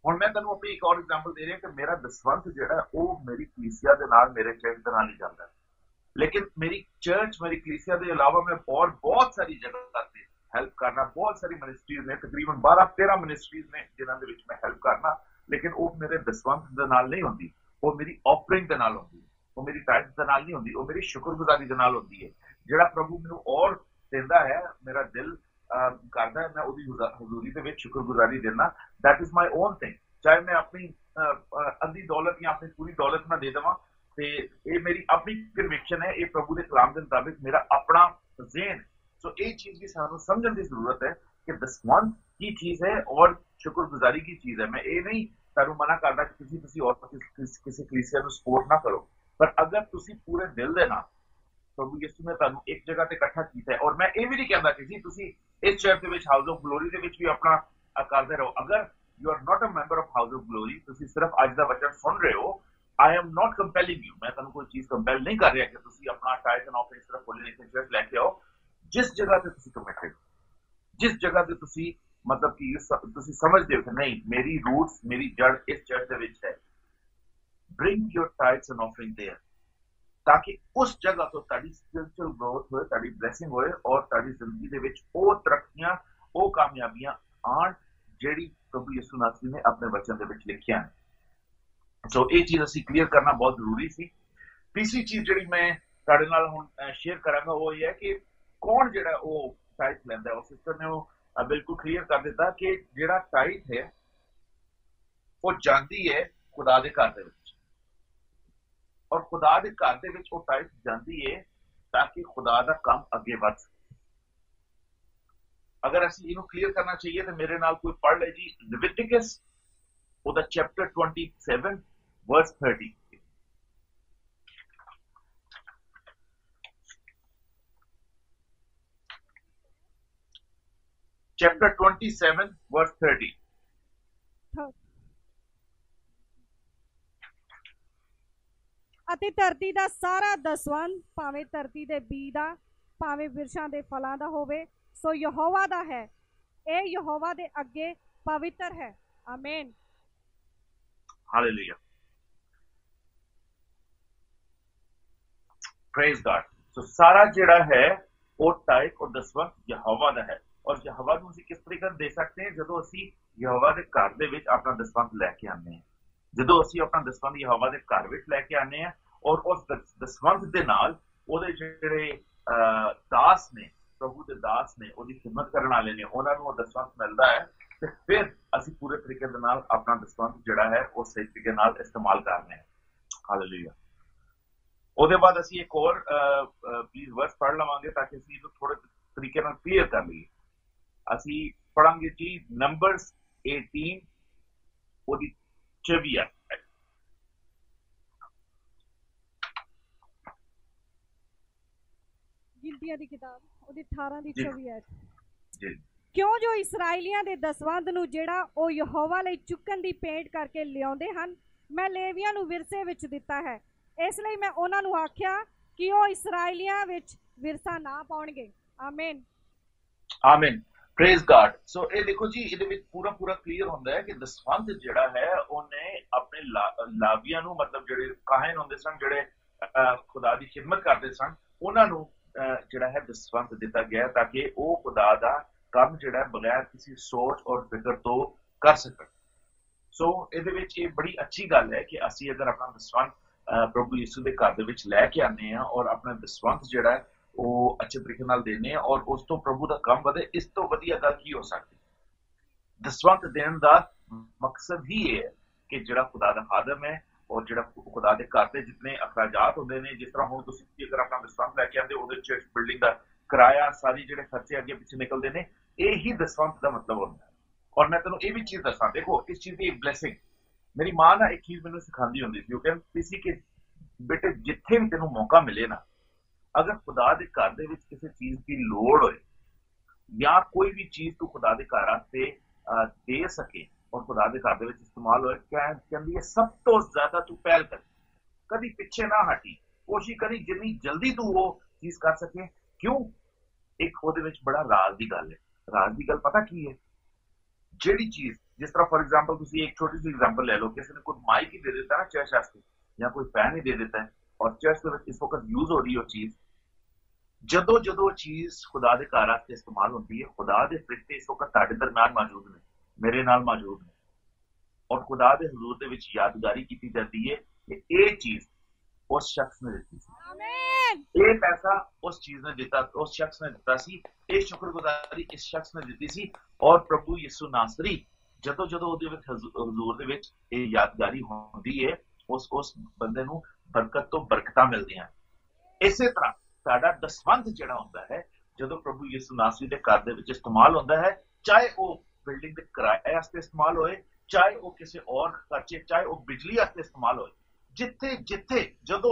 ਹੁਣ ਮੈਂ ਤੁਹਾਨੂੰ ਆਪਣੀ ਇੱਕ ਹੋਰ ਐਗਜ਼ਾਮਪਲ ਦੇ ਰਿਹਾ ਕਿ ਮੇਰਾ ਦਸਵੰਧ ਜਿਹੜਾ ਉਹ ਮੇਰੀ ਕਲੀਸਿਆ ਦੇ ਨਾਲ, ਮੇਰੇ ਚਰਚ ਦੇ ਨਾਲ ਹੀ ਜਾਂਦਾ, ਲੇਕਿਨ ਮੇਰੀ ਚਰਚ, ਮੇਰੀ ਕਲੀਸਿਆ ਦੇ ਇਲਾਵਾ ਮੈਂ ਬਹੁਤ ਸਾਰੀ ਜਗ੍ਹਾ ਤੇ ਹੈਲਪ ਕਰਨਾ। ਬਹੁਤ ਸਾਰੀ ਮਿਨਿਸਟਰੀਜ਼ ਨੇ, ਤਕਰੀਬਨ 12-13 ਮਿਨਿਸਟਰੀਜ਼ ਨੇ ਜਿਨ੍ਹਾਂ ਦੇ ਵਿੱਚ ਮੈਂ ਹੈਲਪ ਕਰਨਾ, ਲੇਕਿਨ ਉਹ ਮੇਰੇ ਦਸਵੰਧ ਦੇ ਨਾਲ ਨਹੀਂ ਹੁੰਦੀ, ਉਹ ਮੇਰੀ ਆਫਰਿੰਗ ਦੇ ਨਾਲ ਹੁੰਦੀ, ਉਹ ਮੇਰੀ ਟਾਈਟਸ ਦੇ ਨਾਲ ਨਹੀਂ ਹੁੰਦੀ, ਉਹ ਮੇਰੀ ਸ਼ੁਕਰਗੁਜ਼ਾਰੀ ਦੇ ਨਾਲ ਹੁੰਦੀ ਹੈ। ਜਿਹੜਾ ਪ੍ਰਭੂ ਮੈਨੂੰ ਔਰ ਦਿੰਦਾ ਹੈ, ਮੇਰਾ ਦਿਲ ਕਰਦਾ ਹੈ ਮੈਂ ਉਹਦੀ ਹਜ਼ੂਰੀ ਦੇ ਵਿੱਚ ਸ਼ੁਕਰਗੁਜ਼ਾਰੀ ਦੇਣਾ। That is my own thing. ਚਾਹੇ ਮੈਂ ਆਪਣੀ ਅੱਧੀ ਦੌਲਤ ਜਾਂ ਆਪਣੀ ਪੂਰੀ ਦੌਲਤ ਨਾ ਦੇ ਦੇਵਾਂ, ਤੇ ਇਹ ਮੇਰੀ ਆਪਣੀ ਕਨਵਿਕਸ਼ਨ ਹੈ, ਇਹ ਪ੍ਰਭੂ ਦੇ ਕਲਾਮ ਦੇ ਮੁਤਾਬਿਕ ਮੇਰਾ ਆਪਣਾ ਜ਼ੇਨ। ਸੋ ਇਹ ਚੀਜ਼ ਵੀ ਸਾਨੂੰ ਸਮਝਣ ਦੀ ਜ਼ਰੂਰਤ ਹੈ ਕਿ ਦਸਵੰਧ ਕੀ ਚੀਜ਼ ਹੈ ਔਰ ਸ਼ੁਕਰਗੁਜ਼ਾਰੀ ਕੀ ਚੀਜ਼ ਹੈ। ਮੈਂ ਇਹ ਨਹੀਂ ਤੁਹਾਨੂੰ ਮਨਾ ਕਰਦਾ ਕਿ ਤੁਸੀਂ ਔਰ ਕਿਸੇ ਕਲੀਸਿਆ ਨੂੰ ਸਪੋਰਟ ਨਾ ਕਰੋ, ਪਰ ਅਗਰ ਤੁਸੀਂ ਪੂਰੇ ਦਿਲ ਦੇ ਨਾਲ, ਪ੍ਰਭੂ ਯਿਸੂ ਨੇ ਤੁਹਾਨੂੰ ਇੱਕ ਜਗ੍ਹਾ ਤੇ ਇਕੱਠਾ ਕੀਤਾ ਹੈ, ਔਰ ਮੈਂ ਇਹ ਵੀ ਨਹੀਂ ਕਹਿੰਦਾ ਕਿ ਜੀ ਤੁਸੀਂ ਇਸ ਚਰਚ ਦੇ ਵਿੱਚ, ਹਾਊਸ ਆਫ ਗਲੋਰੀ ਦੇ ਵਿੱਚ ਵੀ ਆਪਣਾ ਕਰਦੇ ਰਹੋ। ਅਗਰ you are not a member of House of Glory, ਤੁਸੀਂ ਸਿਰਫ ਅੱਜ ਦਾ ਵਚਨ ਸੁਣ ਰਹੇ ਹੋ, I am not compelling you, ਮੈਂ ਤੁਹਾਨੂੰ ਕੋਈ ਚੀਜ਼ ਕੰਪੈਲ ਨਹੀਂ ਕਰ ਰਿਹਾ ਕਿ ਤੁਸੀਂ ਆਪਣਾ ਟਾਈਟ ਐਂਡ ਆਫਰਿੰਗ ਸਿਰਫ ਹੋਲੀ ਨੇਸ਼ਨ ਚਰਚ ਲੈ ਕੇ ਆਓ। ਜਿਸ ਜਗ੍ਹਾ ਤੇ ਤੁਸੀਂ ਕਮਿਟਡ, ਜਿਸ ਜਗ੍ਹਾ ਤੇ ਤੁਸੀਂ ਮਤਲਬ ਕਿ ਤੁਸੀਂ ਸਮਝਦੇ ਹੋ ਕਿ ਨਹੀਂ, ਮੇਰੀ ਰੂਟਸ, ਮੇਰੀ ਜੜ ਇਸ ਚਰਚ ਦੇ ਵਿੱਚ ਹੈ, bring your tithes and offering there, ਤਾਂ ਕਿ ਉਸ ਜਗ੍ਹਾ ਤੋਂ ਤੁਹਾਡੀ ਸਪਿਰਿਚੁਅਲ ਗਰੋਥ ਹੋਏ, ਤੁਹਾਡੀ ਬਲੇਸਿੰਗ ਹੋਏ, ਔਰ ਤੁਹਾਡੀ ਜ਼ਿੰਦਗੀ ਦੇ ਵਿੱਚ ਉਹ ਤਰੱਕੀਆਂ, ਉਹ ਕਾਮਯਾਬੀਆਂ ਆਉਣ ਜਿਹੜੀ ਪ੍ਰਭੂ ਯਿਸੂ ਨਾਸੀ ਨੇ ਆਪਣੇ ਵਚਨ ਦੇ ਵਿੱਚ ਲਿਖੀਆਂ ਨੇ। ਸੋ ਇਹ ਚੀਜ਼ ਅਸੀਂ ਕਲੀਅਰ ਕਰਨਾ ਬਹੁਤ ਜ਼ਰੂਰੀ ਸੀ। ਤੀਸਰੀ ਚੀਜ਼ ਜਿਹੜੀ ਮੈਂ ਤੁਹਾਡੇ ਨਾਲ ਹੁਣ ਸ਼ੇਅਰ ਕਰਾਂਗਾ ਉਹ ਇਹ ਹੈ ਕਿ ਕੌਣ ਜਿਹੜਾ ਉਹ ਟਾਈਟ ਲੈਂਦਾ। ਉਹ ਸਿਸਟਰ ਨੇ ਉਹ ਬਿਲਕੁਲ ਕਲੀਅਰ ਕਰ ਦਿੱਤਾ ਕਿ ਜਿਹੜਾ ਟਾਈਟ ਹੈ ਉਹ ਜਾਂਦੀ ਹੈ ਖੁਦਾ ਦੇ ਘਰ ਦੇ ਵਿੱਚ, ਔਰ और खुदा दे घर दे विच वो टाइप जांदी है ताकि खुदा दा काम अगे वध सके। अगर असीं इहनूं क्लीयर करना चाहिए तो मेरे नाल कोई पढ़ ले जी लिविटिकस ਉਹਦਾ ਚੈਪਟਰ 27 verse 30। Chapter 27 verse 30। ਅਤੇ ਧਰਤੀ ਦਾ ਸਾਰਾ ਦਸਵੰਧ ਭਾਵੇਂ ਧਰਤੀ ਦੇ ਬੀਜ ਦਾ ਭਾਵੇਂ ਬਿਰਛਾਂ ਦੇ ਫਲਾਂ ਦਾ ਹੋਵੇ ਸੋ ਯਹੋਵਾ ਦਾ ਹੈ, ਇਹ ਯਹੋਵਾ ਦੇ ਅੱਗੇ ਪਵਿੱਤਰ ਹੈ। ਆਮੀਨ। Hallelujah. Praise God. So सारा ਜਿਹੜਾ ਹੈ ਉਹ ਟਾਈਪ और ਦਸਵੰਧ ਯਹੋਵਾ ਦਾ ਹੈ ਔਰ ਯਹੋਵਾ ਨੂੰ ਅਸੀਂ ਕਿਸ ਤਰੀਕੇ ਨਾਲ ਦੇ ਸਕਦੇ ਹਾਂ ਜਦੋਂ ਅਸੀਂ ਯਹੋਵਾ ਦੇ ਘਰ ਦੇ ਵਿੱਚ ਆਪਣਾ ਦਸਵੰਧ ਲੈ ਕੇ ਆਉਂਦੇ ਹਾਂ। ਜਦੋਂ ਅਸੀਂ ਆਪਣਾ ਦਸਵੰਧ ਯਹੋਵਾ ਦੇ ਘਰ ਵਿੱਚ ਲੈ ਕੇ ਆਉਂਦੇ ਹਾਂ ਔਰ ਉਸ ਦਸਵੰਧ ਦੇ ਨਾਲ ਉਹਦੇ ਜਿਹੜੇ ਦਾਸ ਨੇ, ਪ੍ਰਭੂ ਦੇ ਦਾਸ ਨੇ, ਉਹਦੀ ਖਿਦਮਤ ਕਰਨ ਵਾਲੇ ਨੇ, ਉਹਨਾਂ ਨੂੰ ਉਹ ਦਸਵੰਧ ਮਿਲਦਾ ਹੈ ਤੇ ਫਿਰ ਅਸੀਂ ਪੂਰੇ ਤਰੀਕੇ ਦੇ ਨਾਲ ਆਪਣਾ ਦਸਵੰਧ ਜਿਹੜਾ ਹੈ ਉਹ ਸਹੀ ਤਰੀਕੇ ਨਾਲ ਇਸਤੇਮਾਲ ਕਰਨੇ ਹੈ। ਹਾਲੇਲੂਇਆ। ਉਹਦੇ ਬਾਅਦ ਅਸੀਂ ਇੱਕ ਹੋਰ ਪਲੀਜ਼ ਵਰਸ ਪੜ੍ਹ ਲਵਾਂਗੇ ਤਾਂ ਕਿ ਅਸੀਂ ਇਹਨੂੰ ਥੋੜੇ ਤਰੀਕੇ ਨਾਲ ਕਲੀਅਰ ਕਰ ਲਈਏ। ਅਸੀਂ ਪੜਾਂਗੇ ਜੀ ਨੰਬਰਸ 18 ਉਹਦੀ 24 ਗਿਣਤੀਆਂ ਦੀ ਕਿਤਾਬ ਉਹਦੀ 18 ਦੀ 24 ਹੈ ਜੀ। ਕਿਉਂ ਜੋ ਇਸਰਾਇਲੀਆਂ ਦੇ ਦਸਵੰਧ ਨੂੰ ਜਿਹੜਾ ਉਹ ਯਹੋਵਾ ਲਈ ਚੁੱਕਣ ਦੀ ਭੇਂਟ ਕਰਕੇ ਲਿਆਉਂਦੇ ਹਨ ਮੈਂ ਲੇਵੀਆਂ ਨੂੰ ਵਿਰਸੇ ਵਿੱਚ ਦਿੱਤਾ ਹੈ, ਇਸ ਲਈ ਮੈਂ ਉਹਨਾਂ ਨੂੰ ਆਖਿਆ ਕਿ ਉਹ ਇਸਰਾਇਲੀਆਂ ਵਿੱਚ ਵਿਰਸਾ ਨਾ ਪਾਉਣਗੇ। ਆਮੀਨ। ਆਮੀਨ। Praise god. ਸੋ ਇਹ ਦੇਖੋ ਜੀ ਇਹਦੇ ਵਿੱਚ ਪੂਰਾ ਕਲੀਅਰ ਹੁੰਦਾ ਹੈ ਕਿ ਦਸਵੰਧ ਜਿਹੜਾ ਹੈ ਉਹਨੇ ਆਪਣੇ ਲਾਵੀਆਂ ਨੂੰ, ਮਤਲਬ ਜਿਹੜੇ ਕਾਹਨ ਹੁੰਦੇ ਸਨ, ਜਿਹੜੇ ਖੁਦਾ ਦੀ ਖਿਦਮਤ ਕਰਦੇ ਸਨ, ਉਹਨਾਂ ਨੂੰ ਜਿਹੜਾ ਹੈ ਦਸਵੰਧ ਦਿੱਤਾ ਗਿਆ ਤਾਂ ਕਿ ਉਹ ਖੁਦਾ ਦਾ ਕੰਮ ਜਿਹੜਾ ਬਗੈਰ ਕਿਸੇ ਸੋਚ ਔਰ ਫਿਕਰ ਤੋਂ ਕਰ ਸਕਣ। ਸੋ ਇਹਦੇ ਵਿੱਚ ਇਹ ਬੜੀ ਅੱਛੀ ਗੱਲ ਹੈ ਕਿ ਅਸੀਂ ਅਗਰ ਆਪਣਾ ਦਸਵੰਧ ਪ੍ਰਭੂ ਯਿਸੂ ਦੇ ਘਰ ਦੇ ਵਿੱਚ ਲੈ ਕੇ ਆਉਂਦੇ ਹਾਂ ਔਰ ਆਪਣਾ ਦਸਵੰਧ ਜਿਹੜਾ ਉਹ ਅੱਛੇ ਤਰੀਕੇ ਨਾਲ ਦੇਣੇ ਆ ਔਰ ਉਸ ਤੋਂ ਪ੍ਰਭੂ ਦਾ ਕੰਮ ਵਧੇ, ਇਸ ਤੋਂ ਵਧੀਆ ਗੱਲ ਕੀ ਹੋ ਸਕਦੀ। ਦਸਵੰਧ ਦੇਣ ਦਾ ਮਕਸਦ ਹੀ ਇਹ ਹੈ ਕਿ ਜਿਹੜਾ ਖੁਦਾ ਦਾ ਖਾਦਮ ਹੈ ਔਰ ਜਿਹੜਾ ਖੁਦਾ ਦੇ ਘਰ ਦੇ ਜਿਤਨੇ ਅਖਰਾਜਾਤ ਹੁੰਦੇ ਨੇ, ਜਿਸ ਤਰ੍ਹਾਂ ਹੁਣ ਤੁਸੀਂ ਅਗਰ ਆਪਣਾ ਦਸਵੰਧ ਲੈ ਕੇ ਆਉਂਦੇ ਉਹਦੇ ਚ ਬਿਲਡਿੰਗ ਦਾ ਕਿਰਾਇਆ, ਸਾਰੀ ਜਿਹੜੇ ਖਰਚੇ ਅੱਗੇ ਪਿੱਛੇ ਨਿਕਲਦੇ ਨੇ, ਇਹ ਹੀ ਦਸਵੰਧ ਦਾ ਮਤਲਬ ਹੁੰਦਾ ਹੈ। ਔਰ ਮੈਂ ਤੈਨੂੰ ਇਹ ਵੀ ਚੀਜ਼ ਦੱਸਾਂ, ਦੇਖੋ ਇਸ ਚੀਜ਼ ਦੀ ਇੱਕ ਬਲੈਸਿੰਗ ਮੇਰੀ ਮਾਂ ਨਾ ਇੱਕ ਚੀਜ਼ ਮੈਨੂੰ ਸਿਖਾਉਂਦੀ ਹੁੰਦੀ ਸੀ। ਉਹ ਕਹਿੰਦੀ ਸੀ ਕਿ ਬੇਟੇ ਜਿੱਥੇ ਵੀ ਤੈਨੂੰ ਮੌਕਾ ਮਿਲੇ ਨਾ, ਅਗਰ ਖੁਦਾ ਦੇ ਘਰ ਦੇ ਵਿੱਚ ਕਿਸੇ ਚੀਜ਼ ਦੀ ਲੋੜ ਹੋਏ ਜਾਂ ਕੋਈ ਵੀ ਚੀਜ਼ ਤੂੰ ਖੁਦਾ ਦੇ ਘਰ ਵਾਸਤੇ ਦੇ ਸਕੇ ਔਰ ਖੁਦਾ ਦੇ ਘਰ ਦੇ ਵਿੱਚ ਇਸਤੇਮਾਲ ਹੋਏ, ਕਹਿੰਦੀ ਹੈ ਸਭ ਤੋਂ ਜ਼ਿਆਦਾ ਤੂੰ ਪਹਿਲ ਕਰ, ਕਦੀ ਪਿੱਛੇ ਨਾ ਹਟੀ, ਕੋਸ਼ਿਸ਼ ਕਰੀ ਜਿੰਨੀ ਜਲਦੀ ਤੂੰ ਉਹ ਚੀਜ਼ ਕਰ ਸਕੇ। ਕਿਉਂ? ਇੱਕ ਉਹਦੇ ਵਿੱਚ ਬੜਾ ਰਾਜ਼ ਦੀ ਗੱਲ ਹੈ। ਰਾਜ਼ ਦੀ ਗੱਲ ਪਤਾ ਕੀ ਹੈ? ਜਿਹੜੀ ਚੀਜ਼, ਜਿਸ ਤਰ੍ਹਾਂ ਫॉर एग्जांपल ਤੁਸੀਂ ਇੱਕ ਛੋਟੀ ਜਿਹੀ ਐਗਜ਼ਾਮਪਲ ਲੈ ਲਓ, ਕਿਸੇ ਨੇ ਕੋਈ ਮਾਈਕ ਹੀ ਦੇ ਦਿੱਤਾ ਨਾ ਚਰਚ ਵਾਸਤੇ ਜਾਂ ਕੋਈ ਫੈਨ ਹੀ ਦੇ ਦਿੱਤਾ ਹੈ ਔਰ ਚਰਚ ਦੇ ਵਿੱਚ ਇਸ ਵਕਤ ਯੂਜ਼ ਹੋ ਰਹੀ ਉਹ ਚੀਜ਼, ਜਦੋਂ ਚੀਜ਼ ਖੁਦਾ ਦੇ ਘਰ ਵਾਸਤੇ ਇਸਤੇਮਾਲ ਹੁੰਦੀ ਹੈ, ਖੁਦਾ ਦੇ ਫਰਿਸ਼ਤੇ ਇਸ ਵਕਤ ਤੁਹਾਡੇ ਦਰਮਿਆਨ ਮੌਜੂਦ ਨੇ, ਮੇਰੇ ਨਾਲ ਮੌਜੂਦ ਨੇ ਔਰ ਖੁਦਾ ਦੇ ਹਜ਼ੂਰ ਦੇ ਵਿੱਚ ਯਾਦਗਾਰੀ ਕੀਤੀ ਜਾਂਦੀ ਹੈ ਕਿ ਇਹ ਚੀਜ਼ ਉਸ ਸ਼ਖਸ ਨੇ ਦਿੱਤੀ ਸੀ, ਇਹ ਪੈਸਾ ਉਸ ਚੀਜ਼ ਨੇ ਦਿੱਤਾ, ਉਸ ਸ਼ਖਸ ਨੇ ਦਿੱਤਾ ਸੀ, ਇਹ ਸ਼ੁਕਰਗੁਜ਼ਾਰੀ ਇਸ ਸ਼ਖਸ ਨੇ ਦਿੱਤੀ ਸੀ। ਔਰ ਪ੍ਰਭੂ ਯਿਸੂ ਨਾਸਰੀ ਜਦੋਂ ਉਹਦੇ ਵਿੱਚ ਹਜ਼ੂਰ ਦੇ ਵਿੱਚ ਇਹ ਯਾਦਗਾਰੀ ਹੁੰਦੀ ਹੈ, ਉਸ ਬੰਦੇ ਨੂੰ ਬਰਕਤ ਤੋਂ ਬਰਕਤਾਂ ਮਿਲਦੀਆਂ। ਇਸੇ ਤਰ੍ਹਾਂ ਸਾਡਾ ਦਸਵੰਧ ਜਿਹੜਾ ਹੁੰਦਾ ਹੈ ਜਦੋਂ ਪ੍ਰਭੂ ਯਿਸੂ ਨਾਸਰੀ ਦੇ ਘਰ ਦੇ ਵਿੱਚ ਇਸਤੇਮਾਲ ਹੁੰਦਾ ਹੈ, ਚਾਹੇ ਉਹ ਬਿਲਡਿੰਗ ਦੇ ਕਿਰਾਏ ਵਾਸਤੇ ਇਸਤੇਮਾਲ ਹੋਏ, ਚਾਹੇ ਉਹ ਕਿਸੇ ਔਰ ਖਰਚੇ, ਚਾਹੇ ਉਹ ਬਿਜਲੀ ਵਾਸਤੇ ਇਸਤੇਮਾਲ ਹੋਏ, ਜਿੱਥੇ ਜਦੋਂ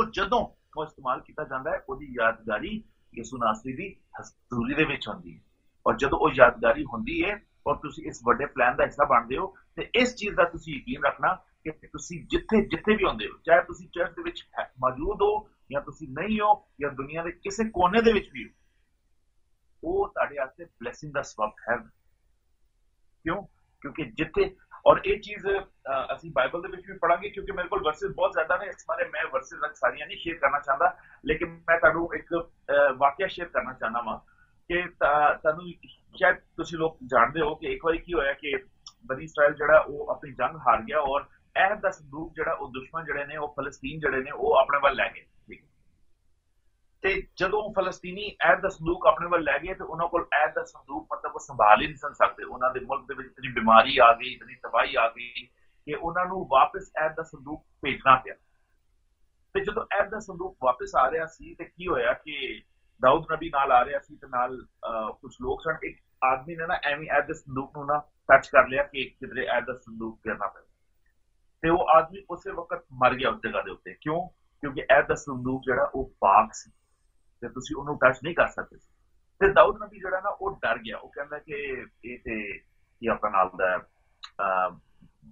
ਉਹ ਇਸਤੇਮਾਲ ਕੀਤਾ ਜਾਂਦਾ ਹੈ ਉਹਦੀ ਯਾਦਗਾਰੀ ਯਿਸੂ ਨਾਸਰੀ ਦੀ ਹਜ਼ੂਰੀ ਦੇ ਵਿੱਚ ਹੁੰਦੀ ਹੈ। ਔਰ ਜਦੋਂ ਉਹ ਯਾਦਗਾਰੀ ਹੁੰਦੀ ਹੈ ਔਰ ਤੁਸੀਂ ਇਸ ਵੱਡੇ ਪਲਾਨ ਦਾ ਹਿੱਸਾ ਬਣਦੇ ਹੋ ਤੇ ਇਸ ਚੀਜ਼ ਦਾ ਤੁਸੀਂ ਯਕੀਨ ਰੱਖਣਾ ਕਿ ਤੁਸੀਂ ਜਿੱਥੇ ਵੀ ਹੁੰਦੇ ਹੋ, ਚਾਹੇ ਤੁਸੀਂ ਚਰਚ ਦੇ ਵਿੱਚ ਮੌਜੂਦ ਹੋ ਜਾਂ ਤੁਸੀਂ ਨਹੀਂ ਹੋ ਜਾਂ ਦੁਨੀਆ ਦੇ ਕਿਸੇ ਕੋਨੇ ਦੇ ਵਿੱਚ ਵੀ ਹੋ, ਉਹ ਤੁਹਾਡੇ ਵਾਸਤੇ ਬਲੇਸਿੰਗ ਦਾ ਸਬਬ ਹੈ। ਕਿਉਂ? ਕਿਉਂਕਿ ਜਿੱਥੇ, ਔਰ ਇਹ ਚੀਜ਼ ਅਸੀਂ ਬਾਈਬਲ ਦੇ ਵਿੱਚ ਵੀ ਪੜਾਂਗੇ, ਕਿਉਂਕਿ ਮੇਰੇ ਕੋਲ ਵਰਸਿਸ ਬਹੁਤ ਜ਼ਿਆਦਾ ਨੇ, ਇਸ ਬਾਰੇ ਮੈਂ ਵਰਸਿਸ ਸਾਰੀਆਂ ਨਹੀਂ ਸ਼ੇਅਰ ਕਰਨਾ ਚਾਹੁੰਦਾ, ਲੇਕਿਨ ਮੈਂ ਤੁਹਾਨੂੰ ਇੱਕ ਵਾਕਿਆ ਸ਼ੇਅਰ ਕਰਨਾ ਚਾਹੁੰਦਾ ਵਾਂ ਕਿ ਤੁਹਾਨੂੰ ਸ਼ਾਇਦ ਤੁਸੀਂ ਲੋਕ ਜਾਣਦੇ ਹੋ ਕਿ ਇੱਕ ਵਾਰੀ ਕੀ ਹੋਇਆ ਕਿ ਬਨੀ ਇਸਰਾਇਲ ਜਿਹੜਾ ਉਹ ਆਪਣੀ ਜੰਗ ਹਾਰ ਗਿਆ ਔਰ ਅਹਿਦ ਦਾ ਸੰਦੂਕ ਜਿਹੜਾ ਉਹ ਦੁਸ਼ਮਣ ਜਿਹੜੇ ਨੇ, ਉਹ ਫਲਸਤੀਨ ਜਿਹੜੇ ਨੇ, ਉਹ ਆਪਣੇ ਵੱਲ ਲੈ ਗਏ। ਤੇ ਜਦੋਂ ਫਲਸਤੀਨੀ ਅਹਿਦ ਦਾ ਸੰਦੂਕ ਆਪਣੇ ਵੱਲ ਲੈ ਗਏ ਤੇ ਉਹਨਾਂ ਕੋਲ ਅਹਿਦ ਦਾ ਸੰਦੂਕ ਮਤਲਬ ਉਹ ਸੰਭਾਲ ਹੀ ਨਹੀਂ ਸਨ ਸਕਦੇ। ਉਹਨਾਂ ਦੇ ਮੁਲਕ ਦੇ ਵਿੱਚ ਇਤਨੀ ਬਿਮਾਰੀ ਆ ਗਈ, ਇਤਨੀ ਤਬਾਹੀ ਆ ਗਈ ਕਿ ਉਹਨਾਂ ਨੂੰ ਵਾਪਸ ਅਹਿਦ ਦਾ ਸੰਦੂਕ ਭੇਜਣਾ ਪਿਆ। 'ਤੇ ਜਦੋਂ ਫਲਸਤੀਨੀ ਅਹਿਦ ਦਾ ਸੰਦੂਕ ਆਪਣੇ ਵੱਲ ਲੈ ਗਏ ਤੇ ਉਹਨਾਂ ਕੋਲ ਅਹਿਦ ਦਾ ਸੰਦੂਕ ਮਤਲਬ ਉਹ ਸੰਭਾਲ ਹੀ ਨਹੀਂ ਸਨ ਸਕਦੇ। ਉਹਨਾਂ ਦੇ ਮੁਲਕ ਦੇ ਵਿੱਚ ਇਤਨੀ ਬਿਮਾਰੀ ਆ ਗਈ, ਇਤਨੀ ਤਬਾਹੀ ਆ ਗਈ ਕਿ ਉਹਨਾਂ ਨੂੰ ਵਾਪਸ ਅਹਿਦ ਦਾ ਸੰਦੂਕ ਭੇਜਣਾ ਪਿਆ। ਤੇ ਜਦੋਂ ਐਬ ਦਾ ਸੰਦੂਕ ਵਾਪਸ ਆ ਰਿਹਾ ਸੀ ਤੇ ਕੀ ਹੋਇਆ ਕਿ ਦਾਊਦ ਨਬੀ ਨਾਲ ਆ ਰਿਹਾ ਸੀ ਤੇ ਨਾਲ ਕੁਝ ਲੋਕ ਸਨ। ਇੱਕ ਆਦਮੀ ਨੇ ਨਾ ਐਵੇਂ ਐਬ ਦੇ ਸੰਦੂਕ ਨੂੰ ਨਾ ਟੱਚ ਕਰ ਲਿਆ ਕਿ ਕਿਧਰੇ ਐਬ ਦਾ ਸੰਦੂਕ ਗਿਰਨਾ ਪਏ, ਤੇ ਉਹ ਆਦਮੀ ਉਸੇ ਵਕਤ ਮਰ ਗਿਆ ਉਸ ਜਗ੍ਹਾ ਦੇ ਉੱਤੇ। ਕਿਉਂ? ਕਿਉਂਕਿ ਐਬ ਦਾ ਸੰਦੂਕ ਜਿਹੜਾ ਉਹ ਪਾਕ ਸੀ ਤੇ ਤੁਸੀਂ ਉਹਨੂੰ ਟੱਚ ਨਹੀਂ ਕਰ ਸਕਦੇ ਸੀ। ਤੇ ਦਾਊਦ ਨਬੀ ਜਿਹੜਾ ਨਾ ਉਹ ਡਰ ਗਿਆ। ਉਹ ਕਹਿੰਦਾ ਕਿ ਇਹ ਤੇ ਕੀ ਆਪਣਾ ਨਾਲ ਦਾ